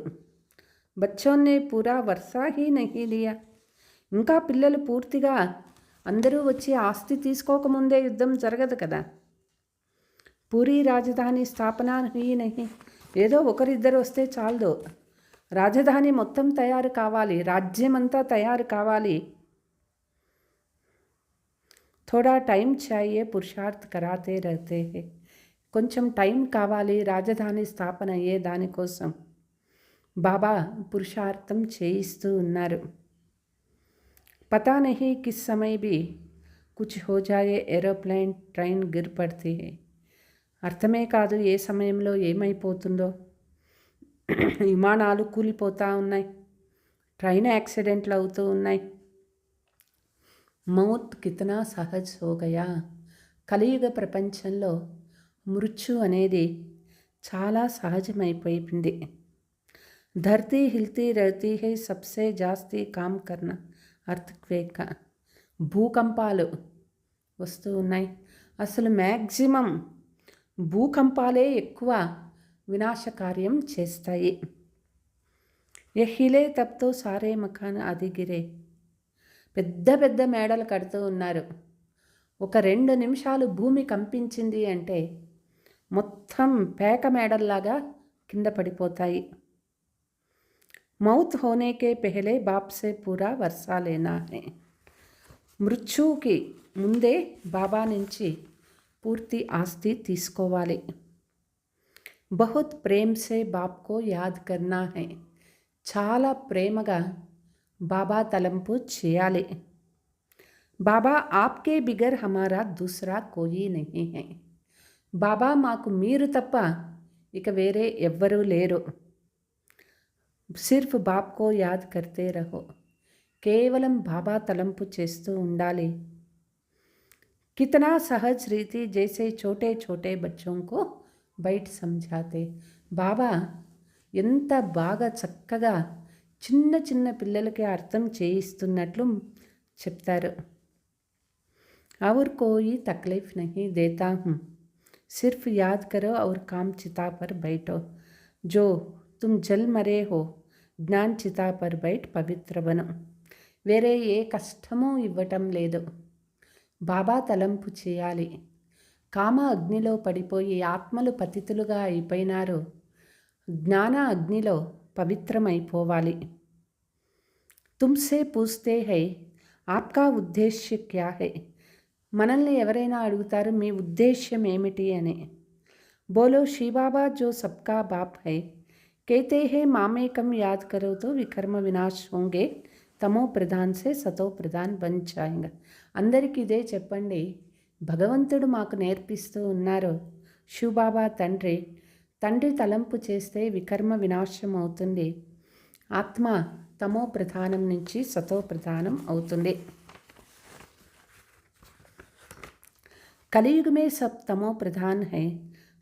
బచ్చోన్నే పూరా వర్షా హీ నహీ లియా. ఇంకా పిల్లలు పూర్తిగా అందరూ వచ్చి ఆస్తి తీసుకోకముందే యుద్ధం జరగదు కదా. పూరీ రాజధాని స్థాపన హీ నహీ. ఏదో ఒకరిద్దరు వస్తే చాలదు, రాజధాని మొత్తం తయారు కావాలి, రాజ్యమంతా తయారు కావాలి. థోడా టైం చాయే పురుషార్థ్ కరాతే రహతే హై. కొంచెం టైం కావాలి రాజధాని స్థాపన అయ్యే దానికోసం. బాబా పురుషార్థం చేయిస్తూ ఉన్నారు. पता नहीं किस समय भी कुछ हो जाए, ఏరోప్లేన్ ట్రైన్ గిర్ పడితే. అర్థమే కాదు ఏ సమయంలో ఏమైపోతుందో. విమానాలు కూలిపోతూ ఉన్నాయి, ట్రైన్ యాక్సిడెంట్లు అవుతూ ఉన్నాయి. మౌత్ కితనా సహజ్ హో గయా. కలియుగ ప్రపంచంలో మృత్యు అనేది చాలా సహజమైపోయింది. ధర్తీ హిల్తీ రహతీ హై, సబ్సే జాస్తి కామ్ కర్నా. అర్త్క్వేక్, భూకంపాలు వస్తూ ఉన్నాయి. అసలు మ్యాక్సిమం భూకంపాలే ఎక్కువ వినాశకార్యం చేస్తాయి. ఎహిలే తప్తో సారే మకాన్ అదిగిరే. పెద్ద పెద్ద మేడలు కడుతూ ఉన్నారు. ఒక 2 నిమిషాలు భూమి కంపించింది అంటే మొత్తం పేక మేడల్లాగా కింద పడిపోతాయి. మౌత్ హోనే కే పెహలే బాప్ సే పూరా వర్షా లేనా హై. మృత్యువుకి ముందే బాబా నుంచి పూర్తి ఆస్తి తీసుకోవాలి. బహుత్ ప్రేమ్ సే బాప్ కో యాద్ కర్నా హై. చాలా ప్రేమగా బాబా తలంపు చేయాలి. బాబా ఆప్కే బిగర్ హమారా దూసరా కోయి నహీ హై. బాబా మాకు మీరు తప్ప ఇక వేరే ఎవ్వరూ లేరు. సిర్ఫ్ బాప్ కో యాద్ కర్తే రహో. కేవలం బాబా తలంపు చేస్తూ ఉండాలి. కితనా సహజ్ రీతి జైసే చోటే చోటే బచ్చోం కో బయట సమझाते. బాబా ఎంత బాగా చక్కగా చిన్న చిన్న పిల్లలకి అర్థం చేయిస్తున్నట్లు చెప్తారు. और कोई तकलीफ नहीं देता हूँ, सिर्फ याद करो और काम चिता पर बैठो. जो तुम जल मरे हो జ్ఞాన్ చితా పర్ బైట్ పవిత్ర బను. వేరే ఏ కష్టమూ ఇవ్వటం లేదు. బాబా తలంపు చేయాలి. కామ అగ్నిలో పడిపోయి ఆత్మలు పతితులుగా అయిపోయినారు. జ్ఞాన అగ్నిలో పవిత్రమైపోవాలి. తుమ్సే పూస్తే హై ఆప్కా ఉద్దేశ్య క్యా హై. మనల్ని ఎవరైనా అడుగుతారు మీ ఉద్దేశ్యం ఏమిటి అని. బోలో శివబాబా జో సబ్కా బాప్ హై कहते हैं मामेकम याद करो तो विकर्म विनाश होंगे, తమో ప్రధాన్ సే సతో ప్రధాన్ బన్ జాయేంగా. అందరికీ ఇదే చెప్పండి. భగవంతుడు మాకు నేర్పిస్తూ ఉన్నారు. శివబాబా తండ్రి తలంపు చేస్తే వికర్మ వినాశం అవుతుంది. ఆత్మ తమో ప్రధానం నుంచి సతో ప్రధానం అవుతుంది. कलयुग में सब तमो प्रधान है,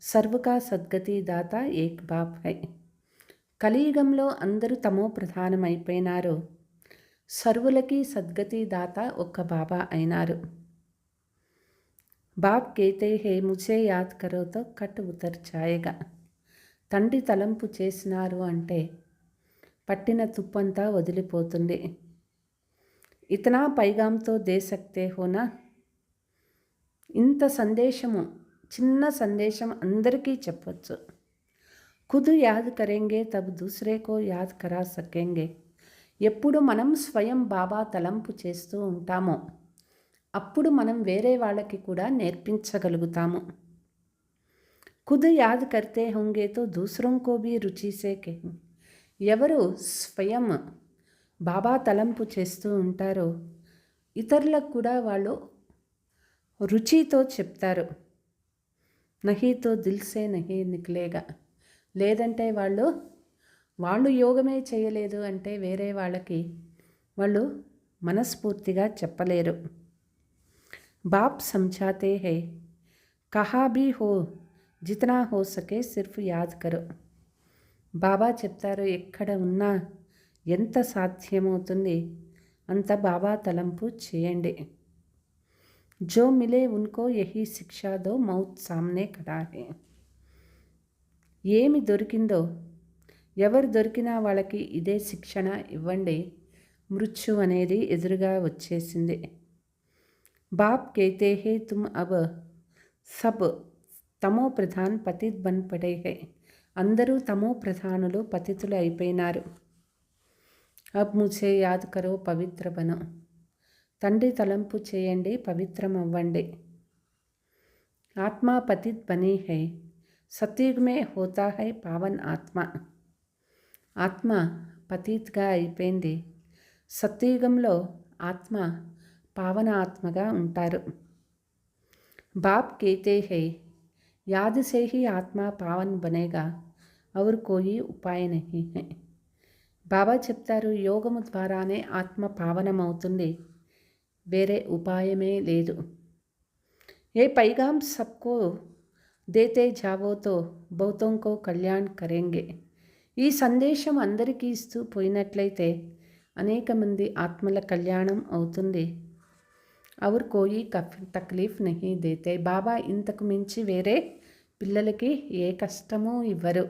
सर्व का सद्गति दाता एक बाप है. కలియుగంలో అందరూ తమో ప్రధానమైపోయినారు. సర్వులకి సద్గతి దాత ఒక్క బాబా అయినారు. బాప్ కేతే హే ముझे యాద్ కరో తో కట్ ఉతర్ జాయేగా. తండ్రి తలంపు చేసినారు అంటే పట్టిన తుప్పంతా వదిలిపోతుంది. ఇతనా పైగాంతో దే సక్తే హోనా. ఇంత సందేశము, చిన్న సందేశం అందరికీ చెప్పొచ్చు. ఖుద్ యాద్ కరేంగే తబ్ దూసరే కో యాద్ కరా సకేంగే. ఎప్పుడు మనం స్వయం బాబా తలంపు చేస్తూ ఉంటామో అప్పుడు మనం వేరే వాళ్ళకి కూడా నేర్పించగలుగుతాము. ఖుద్ యాద్ కర్తే హోంగే తో దూసరోం కో భీ రుచి సే కహేంగే. ఎవరు స్వయం బాబా తలంపు చేస్తూ ఉంటారో ఇతరులకు కూడా వాళ్ళు రుచితో చెప్తారు. నహీ తో దిల్ సే నహీ నికలేగా. లేదంటే వాళ్ళు యోగమే చేయలేదు అంటే వేరే వాళ్ళకి వాళ్ళు మనస్ఫూర్తిగా చెప్పలేరు. బాప్ సమझाते हैं కహా భీ హో జితనా హో సకే సిర్ఫ్ యాద్ కరో. బాబా చెప్తారు ఎక్కడ ఉన్నా ఎంత సాధ్యమవుతుంది అంత బాబా తలంపు చేయండి. జో మిలే ఉన్కో యహీ శిక్షా దో మౌత్ సామ్నే ఖడా హై. ఏమి దొరికిందో ఎవరు దొరికినా వాళ్ళకి ఇదే శిక్షణ ఇవ్వండి. మృత్యు అనేది ఎదురుగా వచ్చేసింది. బాప్ కేతే హే తుమ్ అబ్ సబ్ తమో ప్రధాన్ పతిత్ బన్ పడే హై. అందరూ తమో ప్రధానులు పతితులు అయిపోయినారు. అబ్ ముझे యాద్ కరో పవిత్ర బనో. తండ్రి తలంపు చేయండి, పవిత్రం అవ్వండి. ఆత్మా పతిత్ బనీ హై. సత్యుగ్ మే హోతా హై పావన్ ఆత్మ. ఆత్మ పతిత్గా అయిపోయింది. సత్యుగంలో ఆత్మ పావన ఆత్మగా ఉంటారు. బాప్ కేతే హై యాద్ సే హీ ఆత్మ పావన్ బనేగా ఔర్ కోయి ఉపాయ నహీ హై. బాబా చెప్తారు యోగము ద్వారానే ఆత్మ పావనమవుతుంది, వేరే ఉపాయమే లేదు. ఏ పైగాం సబ్కో దేతే జావో తో బహుతోం కో కళ్యాణ్ కరేంగే. ఈ సందేశం అందరికీ ఇస్తూ పోయినట్లయితే అనేక మంది ఆత్మల కళ్యాణం అవుతుంది. ఔర్ కోయి తక్లీఫ్ నహీ దేతే. బాబా ఇంతకు మించి వేరే పిల్లలకి ఏ కష్టమూ ఇవ్వరు.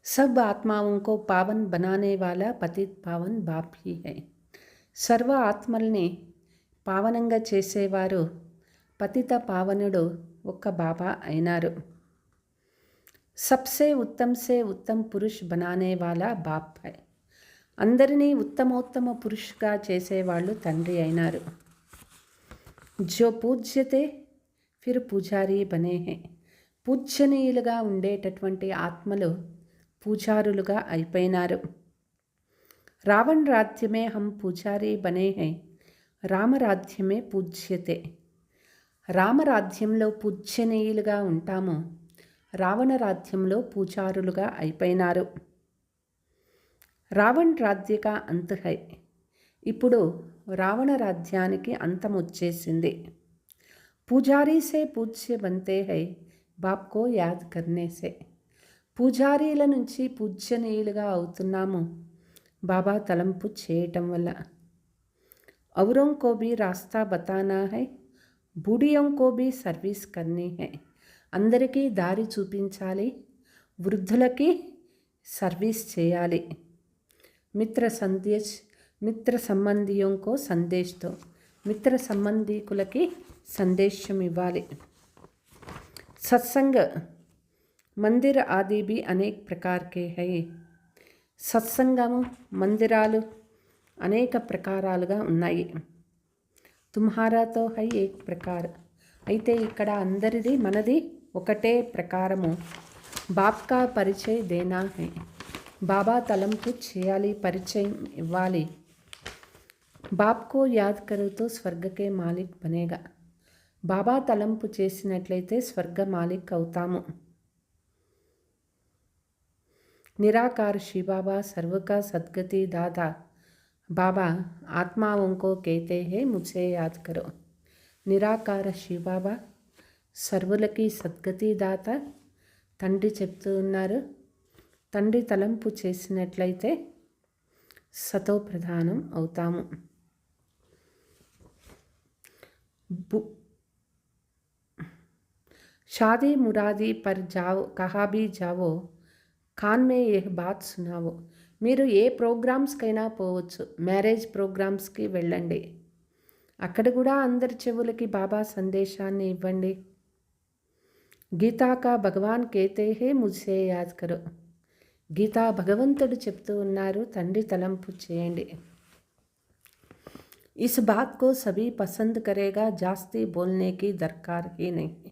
सब आत्माओं को पावन बनाने वाला पतित पावन बाप ही है. సర్వ ఆత్మల్ని పావనంగా చేసేవారు పతిత పావనుడు ఒక్క బాబా అయినారు. సబ్సే ఉత్తమ్ పురుష్ బనానే వాలా బాప్ హై. అందరినీ ఉత్తమోత్తమ పురుషుగా చేసేవాళ్ళు తండ్రి అయినారు. జో పూజ్యతే ఫిర్ పూజారీ బనే హై. పూజ్యనీయులుగా ఉండేటటువంటి ఆత్మలు పూజారులుగా అయిపోయినారు. రావణ్ రాజ్యమే హం పూజారీ బనే హై, రామరాజ్యమే పూజ్యతే. రామరాజ్యంలో పూజ్యనీయులుగా ఉంటాము, రావణ రాజ్యంలో పూజారులుగా అయిపోయినారు. రావణ్ రాజ్యక అంత్ హై. ఇప్పుడు రావణ రాజ్యానికి అంతం వచ్చేసింది. పూజారీ సే పూజ్య బంతే హై బాప్కో యాద్ కర్నే సే. పూజారీల నుంచి పూజ్యనీయులుగా అవుతున్నాము బాబా తలంపు చేయటం వల్ల. ఔరోं को भी रास्ता बताना है, బూడియోं को भी సర్వీస్ కర్నీ హై. అందరికీ దారి చూపించాలి, వృద్ధులకి సర్వీస్ చేయాలి. మిత్ర సంబంధియోంకో సందేశ్తో, మిత్ర సంబంధీకులకి సందేశం ఇవ్వాలి. సత్సంగ మందిర ఆది भी అనేక ప్రకారకే హై. సత్సంగము మందిరాలు అనేక ప్రకారాలుగా ఉన్నాయి. తుమ్హారాతో హై ఏక్ ప్రకార్. అయితే ఇక్కడ అందరిది మనది ఒకటే ప్రకారము. బాప్కా పరిచయ దేనా హై. బాబా తలంపు చేయాలి, పరిచయం ఇవ్వాలి. బాప్కో యాద్ కరుతో స్వర్గకే మాలిక్ బనేగా. బాబా తలంపు చేసినట్లయితే స్వర్గ మాలిక్ అవుతాము. నిరాకార శివబాబా సర్వకా సద్గతి దాదా. బాబా ఆత్మావోంకో కేతే హే ముझे యాద్ కరో. నిరాకార శివబాబా సర్వులకి సద్గతి దాత తండ్రి చెప్తూ ఉన్నారు. తండ్రి తలంపు చేసినట్లయితే సతో ప్రధానం అవుతాము. షాదీ మురాదీ పర్ జావో కహా భీ జావో ఖాన్ మే యహ్ బాత్ సునావో. మీరు ఏ ప్రోగ్రామ్స్కైనా పోవచ్చు, మ్యారేజ్ ప్రోగ్రామ్స్కి వెళ్ళండి, అక్కడ కూడా అందరి చెవులకి బాబా సందేశాన్ని ఇవ్వండి. గీతా కా భగవాన్ కేతే హే ముझे యాద్ కరో. గీతా భగవంతుడు చెప్తూ ఉన్నారు, తండ్రి తలంపు చేయండి. ఇస్ బాత్ కో సభీ పసంద్ కరేగా, జాస్తి బోల్నేకి దర్కార్ హీ నహీ.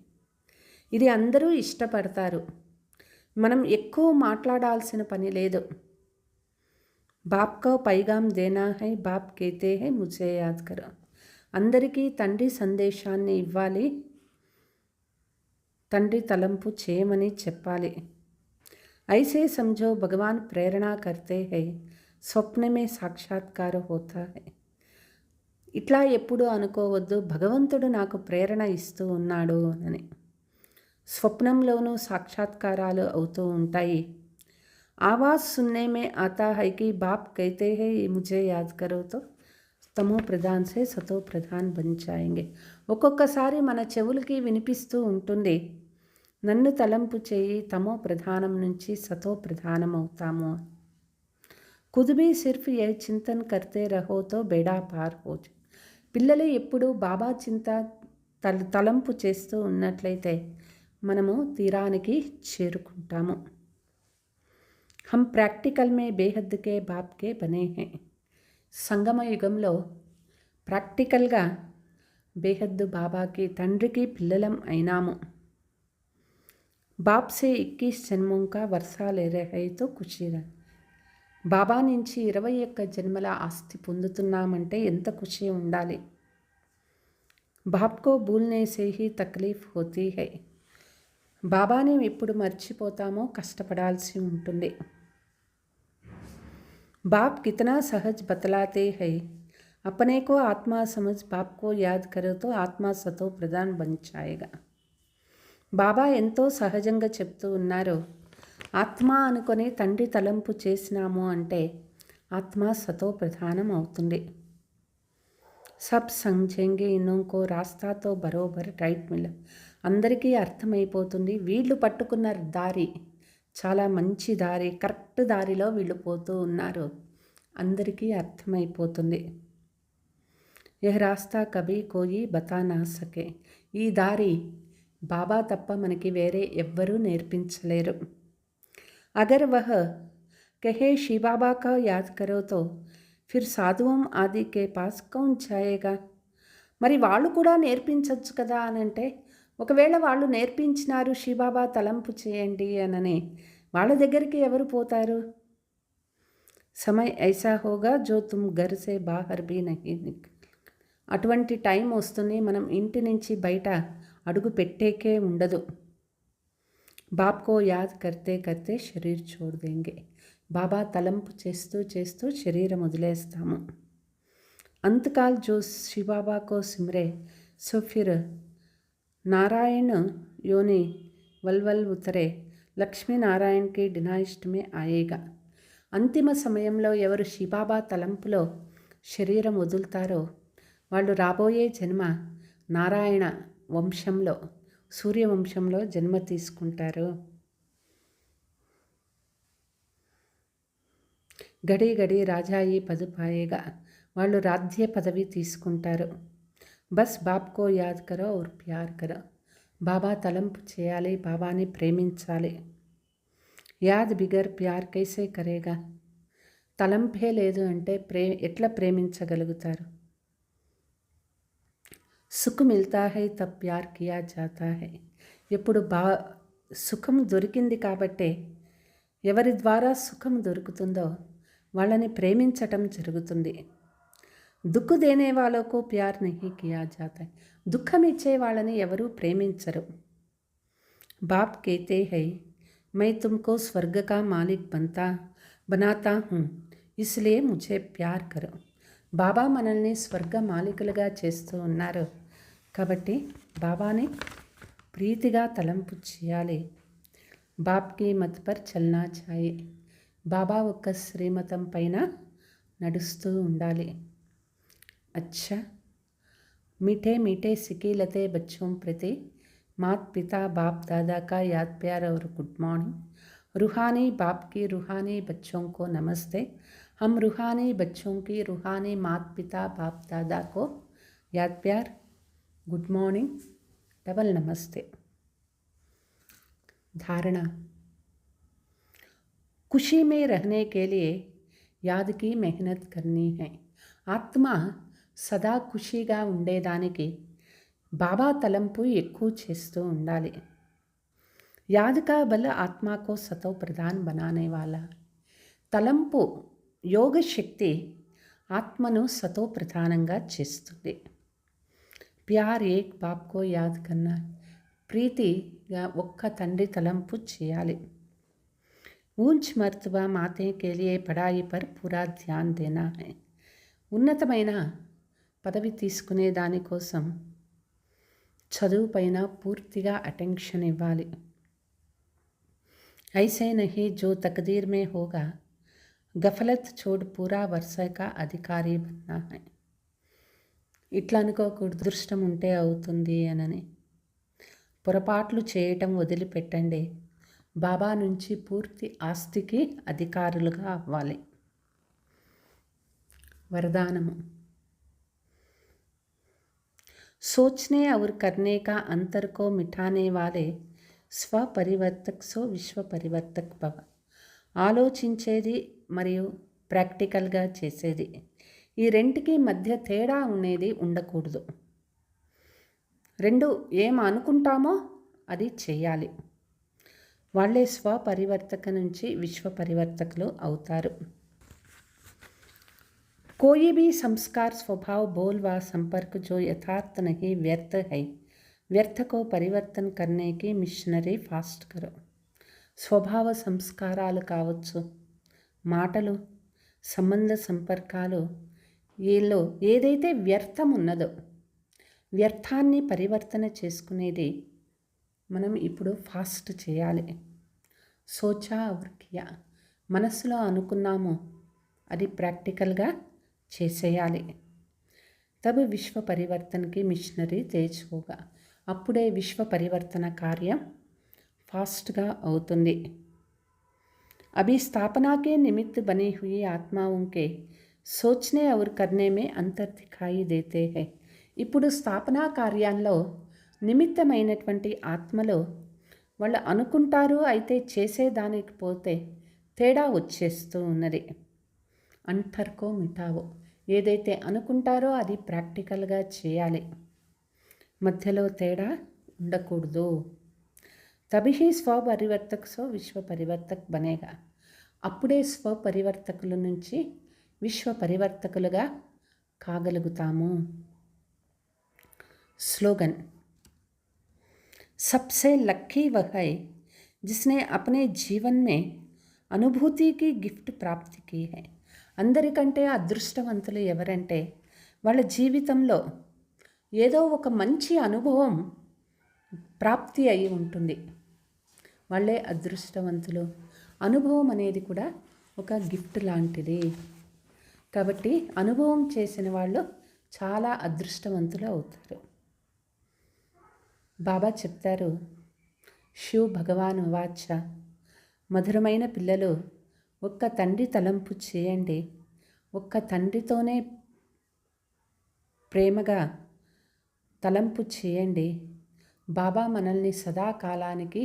ఇది అందరూ ఇష్టపడతారు, మనం ఎక్కువ మాట్లాడాల్సిన పని లేదు. బాప్ కో పైగామ్ దేనా హై, బాప్ కేతే హై ముझे యాద్ కరో. అందరికీ తండ్రి సందేశాన్ని ఇవ్వాలి, తండ్రి తలంపు చేయమని చెప్పాలి. ऐसे समझो भगवान प्रेरणा करते हैं, స్వప్న మే సాక్షాత్కార హోతా హై. ఇట్లా ఎప్పుడు అనుకోవద్దు, భగవంతుడు నాకు ప్రేరణ ఇస్తూ ఉన్నాడు అని. స్వప్నంలోనూ సాక్షాత్కారాలు అవుతూ ఉంటాయి. ఆవాజ్ సున్నే మే ఆతా హై కి బాప్ కైతే హై ముझे యాద్ కరో తో తమో ప్రధాన్ సే సతో ప్రధాన్ బన్ జాయేంగే. ఒక్కొక్కసారి మన చెవులకి వినిపిస్తూ ఉంటుంది, నన్ను తలంపు చేయి, తమో ప్రధానం నుంచి సతో ప్రధానం అవుతాము. ఖుద్ భీ సిర్ఫ్ ఏ చింతన్ కర్తే రహో తో బేడా పార్ హో. పిల్లలు ఎప్పుడూ బాబా చింత తలంపు చేస్తూ ఉన్నట్లయితే మనము తీరానికి చేరుకుంటాము. హమ్ ప్రాక్టికల్ మే బేహద్కే బాప్కే బనే హై. సంగమ యుగంలో ప్రాక్టికల్గా బేహద్దు బాబాకి తండ్రికి పిల్లలం అయినాము. బాప్ సే 21 జన్మోं का वर्षा ले रहे तो खुशी रहे. బాబా నుంచి 21 జన్మల ఆస్తి పొందుతున్నామంటే ఎంత ఖుషి ఉండాలి. బాప్ కో భూల్నే సే హీ తక్లీఫ్ హోతీ హై. బాబాని ఎప్పుడు మర్చిపోతామో కష్టపడాల్సి ఉంటుంది. बाप कितना सहज बतलाते हैं, अपने को आत्मा समझ बाप को याद करो तो आत्मा सतो प्रधान बन जाएगा. బాబా ఎంతో సహజంగా చెప్తూ ఉన్నారు, ఆత్మ అనుకొని తండ్రి తలంపు చేసినాము అంటే ఆత్మ సతో ప్రధానం అవుతుంది. సబ్ సంజెంగే ఇన్నోంకో రాస్తాతో బరోబర్ టైట్ మిల. అందరికీ అర్థమైపోతుంది, వీళ్ళు పట్టుకున్న దారి చాలా మంచి దారి, కరెక్ట్ దారిలో వీళ్ళు పోతూ ఉన్నారు, అందరికీ అర్థమైపోతుంది. యహ్ రాస్తా కభీ కోయి బతా నా సకే. ఈ దారి బాబా తప్ప మనకి వేరే ఎవ్వరూ నేర్పించలేరు. అగర్ వహ్ కహే శివ బాబా కా యాద్ కరో తో ఫిర్ సాధువం ఆది కే పాస్ కౌన్ జాయేగా. మరి వాళ్ళు కూడా నేర్పించవచ్చు కదా అనంటే, ఒకవేళ వాళ్ళు నేర్పించినారు శివబాబా తలంపు చేయండి అనని, వాళ్ళ దగ్గరికి ఎవరు పోతారు? సమయ్ ఐసా హోగా జో తుమ్ ఘర్ సే బాహర్ భీ నహీ నికల్. అటువంటి టైం వస్తుంది, మనం ఇంటి నుంచి బయట అడుగు పెట్టేకే ఉండదు. బాప్ కో యాద్ కర్తే కర్తే శరీర్ చోడ్ దేంగే. బాబా తలంపు చేస్తూ చేస్తూ శరీరం వదిలేస్తాము. అంతకాల్ జో శివబాబా కో సిమరే సో ఫిర్ నారాయణ యోని వల్వల్ ఉతరే లక్ష్మీనారాయణకి డినాయిస్ట్ మే ఆయేగా. అంతిమ సమయంలో ఎవరు శివబాబా తలంపులో శరీరం వదులుతారో వాళ్ళు రాబోయే జన్మ నారాయణ వంశంలో, సూర్యవంశంలో జన్మ తీసుకుంటారు. గడి గడి రాజాయి పద్ పాయేగా, వాళ్ళు రాధ్య పదవి తీసుకుంటారు. బస్ బాప్కో యాద్ కరో ఔర్ ప్యార్ కరో. బాబా తలంపు చేయాలి, బాబాని ప్రేమించాలి. యాద్ బిగర్ ప్యార్ కైసే కరేగా. తలంపే లేదు అంటే ఎట్లా ప్రేమించగలుగుతారు? సుఖ్ మిల్తా హై తబ్ ప్యార్ కియా జాతా హై. ఎప్పుడు సుఖం దొరికింది కాబట్టే, ఎవరి ద్వారా సుఖం దొరుకుతుందో వాళ్ళని ప్రేమించటం జరుగుతుంది. దుఃఖ దేనే వాళ్ళకు ప్యార్ నహీ కియా జాతా హై. దుఃఖం ఇచ్చే వాళ్ళని ఎవరూ ప్రేమించరు. బాప్ కేతే హై, मैं तुमको स्वर्ग का मालिक बनाता हूँ, इसलिए मुझे प्यार करो. బాబా మనల్ని స్వర్గ మాలికలుగా చేస్తూ ఉన్నారు కాబట్టి బాబాని ప్రీతిగా తలంపు చేయాలి. బాప్కి మత్ పర్ చల్నా చాయే. బాబా ఒక్క శ్రీమతం పైన నడుస్తూ ఉండాలి. అచ్చా, मीठे मीठे सिकीलते बच्चों प्रति मात पिता बाप दादा का याद प्यार और गुड मॉर्निंग. रूहानी बाप की रूहानी बच्चों को नमस्ते. हम रूहानी बच्चों की रूहानी मात पिता बाप दादा को याद प्यार, गुड मॉर्निंग, डबल नमस्ते. धारणा. खुशी में रहने के लिए याद की मेहनत करनी है. आत्मा సదా ఖుషీగా ఉండేదానికి బాబా తలంపు ఎక్కువ చేస్తూ ఉండాలి. యాద్ కా బల్ ఆత్మకో సతో ప్రధాన్ బనానే వాలా. తలంపు యోగ శక్తి ఆత్మను సతో ప్రధానంగా చేస్తుంది. ప్యార్ ఏక్ బాప్కో యాద్ కన్నా. ప్రీతిగా ఒక్క తండ్రి తలంపు చేయాలి. ఊంచ్ మర్తబా మాతే కే లియే పడాయి పర్ పూరా ధ్యాన్ దేనా హై. ఉన్నతమైన పదవి తీసుకునే దానికోసం చదువు పైన పూర్తిగా అటెన్షన్ ఇవ్వాలి. ఐసే నహీ జో తక్దీర్ మే హోగా, గఫలత్ చోడ్ పూరా వర్షక అధికారి బన్నా హై. ఇట్లా అనుకోకూడదు, అదృష్టం ఉంటే అవుతుంది అనని. పొరపాట్లు చేయటం వదిలిపెట్టండి. బాబా నుంచి పూర్తి ఆస్తికి అధికారులుగా అవ్వాలి. వరదానము. सोचने और करने का अंतर को मिटाने वाले స్వపరివర్తక్ సో విశ్వ పరివర్తక్ భవ. ఆలోచించేది మరియు ప్రాక్టికల్గా చేసేది, ఈ రెంటికి మధ్య తేడా ఉండేది ఉండకూడదు. రెండు ఏం అనుకుంటామో అది చేయాలి. వాళ్ళే స్వపరివర్తక నుంచి విశ్వ పరివర్తకులు అవుతారు. कोई भी संस्कार स्वभाव बोल व संपर्क जो यथार्थ नहीं व्यर्थ है, व्यर्थ को परिवर्तन करने की मिशनरी फास्ट करो. స్వభావ సంస్కారాలు కావచ్చు, మాటలు, సంబంధ సంపర్కాలు, వీళ్ళు ఏదైతే వ్యర్థం ఉన్నదో వ్యర్థాన్ని పరివర్తన చేసుకునేది మనం ఇప్పుడు ఫాస్ట్ చేయాలి. సోచా ఔర్ కియా. మనసులో అనుకున్నాము అది ప్రాక్టికల్గా చేసేయాలి. తబ్ విశ్వ పరివర్తనకి మిషనరీ తేజ్ హోగా. అప్పుడే విశ్వ పరివర్తన కార్యం फास्टగా అవుతుంది. अभी स्थापना के निमित्त बनी हुई आत्माओं के सोचने और करने में अंतर दिखाई देते हैं. ఇప్పుడు స్థాపనా కార్యాల్లో నిమిత్తమైనటువంటి ఆత్మలో వాళ్ళు అనుకుంటారు, అయితే చేసేదానికి పోతే తేడా వచ్చేస్తూ ఉన్నది. అంతర్కో మిటావో. ఏదైతే అనుకుంటారో అది ప్రాక్టికల్గా చేయాలి. మధ్యలో తేడా ఉండకూడదు. తబిహి స్వపరివర్తక్ సో విశ్వ పరివర్తక్ బనేగా. అప్పుడే స్వపరివర్తకుల నుంచి విశ్వ పరివర్తకులుగా కాగలుగుతాము. స్లోగన్. सबसे लक्की वह है जिसने अपने जीवन में अनुभूति की गिफ्ट प्राप्त की है. అందరికంటే అదృష్టవంతులు ఎవరంటే వాళ్ళ జీవితంలో ఏదో ఒక మంచి అనుభవం ప్రాప్తి అయి ఉంటుంది. వాళ్ళే అదృష్టవంతులు. అనుభవం అనేది కూడా ఒక గిఫ్ట్ లాంటిది. కాబట్టి అనుభవం చేసిన వాళ్ళు చాలా అదృష్టవంతులు అవుతారు. బాబా చెప్తారు, శివ్ భగవాన్ వాచ. మధురమైన పిల్లలు, ఒక్క తండ్రి తలంపు చేయండి. ఒక్క తండ్రితోనే ప్రేమగా తలంపు చేయండి. బాబా మనల్ని సదాకాలానికి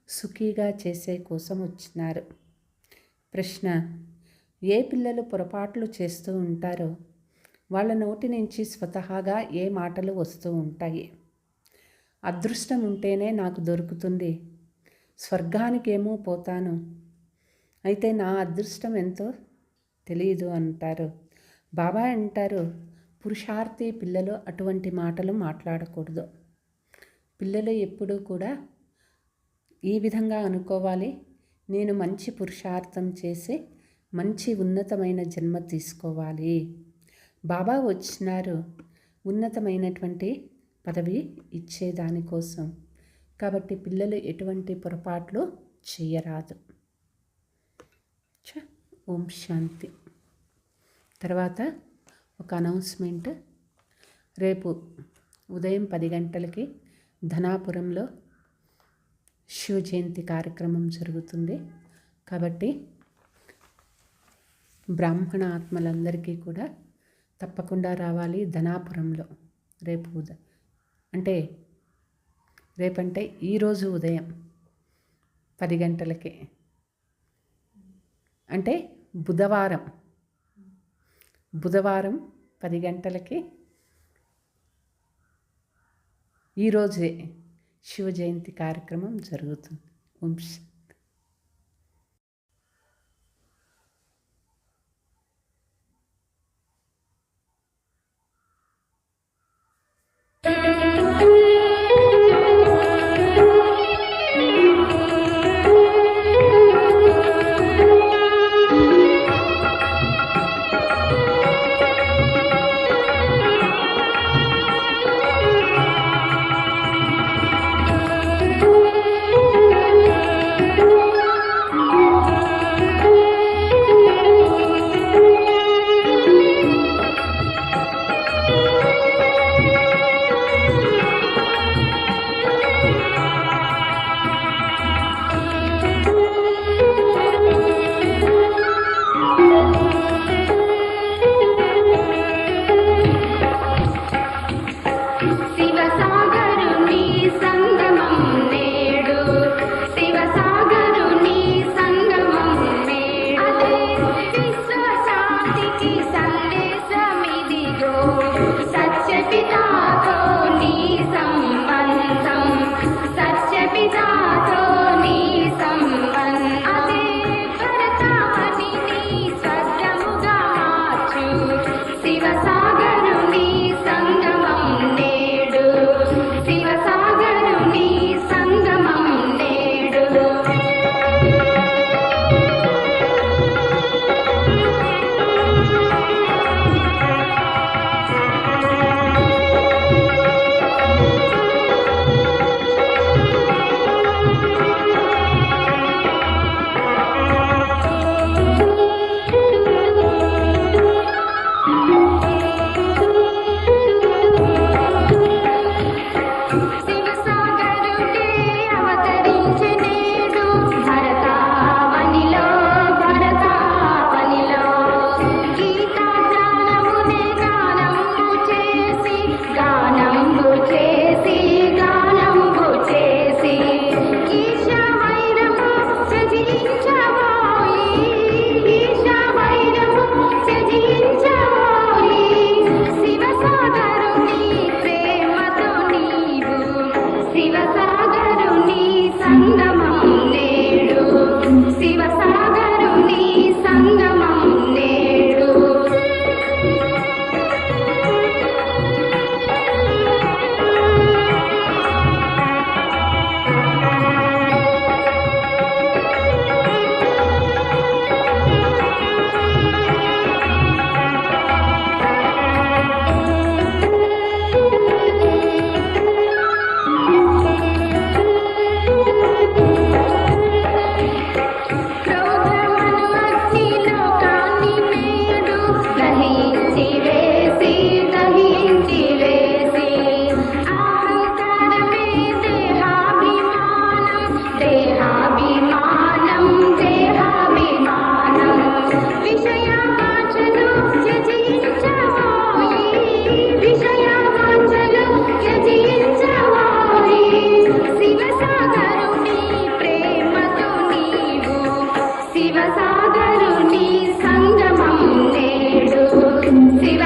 సుఖీగా చేసే కోసం వచ్చినారు. ప్రశ్న: ఏ పిల్లలు పొరపాట్లు చేస్తూ ఉంటారో వాళ్ళ నోటి నుంచి స్వతహాగా ఏ మాటలు వస్తూ ఉంటాయి? అదృష్టం ఉంటేనే నాకు దొరుకుతుంది, స్వర్గానికేమో పోతాను, అయితే నా అదృష్టం ఎంతో తెలియదు అంటారు. బాబా అంటారు, పురుషార్థి పిల్లలు అటువంటి మాటలు మాట్లాడకూడదు. పిల్లలు ఎప్పుడూ కూడా ఈ విధంగా అనుకోవాలి, నేను మంచి పురుషార్థం చేసి మంచి ఉన్నతమైన జన్మ తీసుకోవాలి. బాబా వచ్చినారు ఉన్నతమైనటువంటి పదవి ఇచ్చేదానికోసం. కాబట్టి పిల్లలు ఎటువంటి పొరపాట్లు చేయరాదు. ఓం శాంతి. తర్వాత ఒక అనౌన్స్మెంట్. రేపు ఉదయం 10 గంటలకి ధనాపురంలో శివ జయంతి కార్యక్రమం జరుగుతుంది. కాబట్టి బ్రాహ్మణ ఆత్మలందరికీ కూడా తప్పకుండా రావాలి. ధనాపురంలో రేపు రేపంటే ఈరోజు ఉదయం 10 గంటలకి, అంటే బుధవారం 10 గంటలకి ఈరోజే శివ జయంతి కార్యక్రమం జరుగుతుంది. ఓం శాంతి. శివ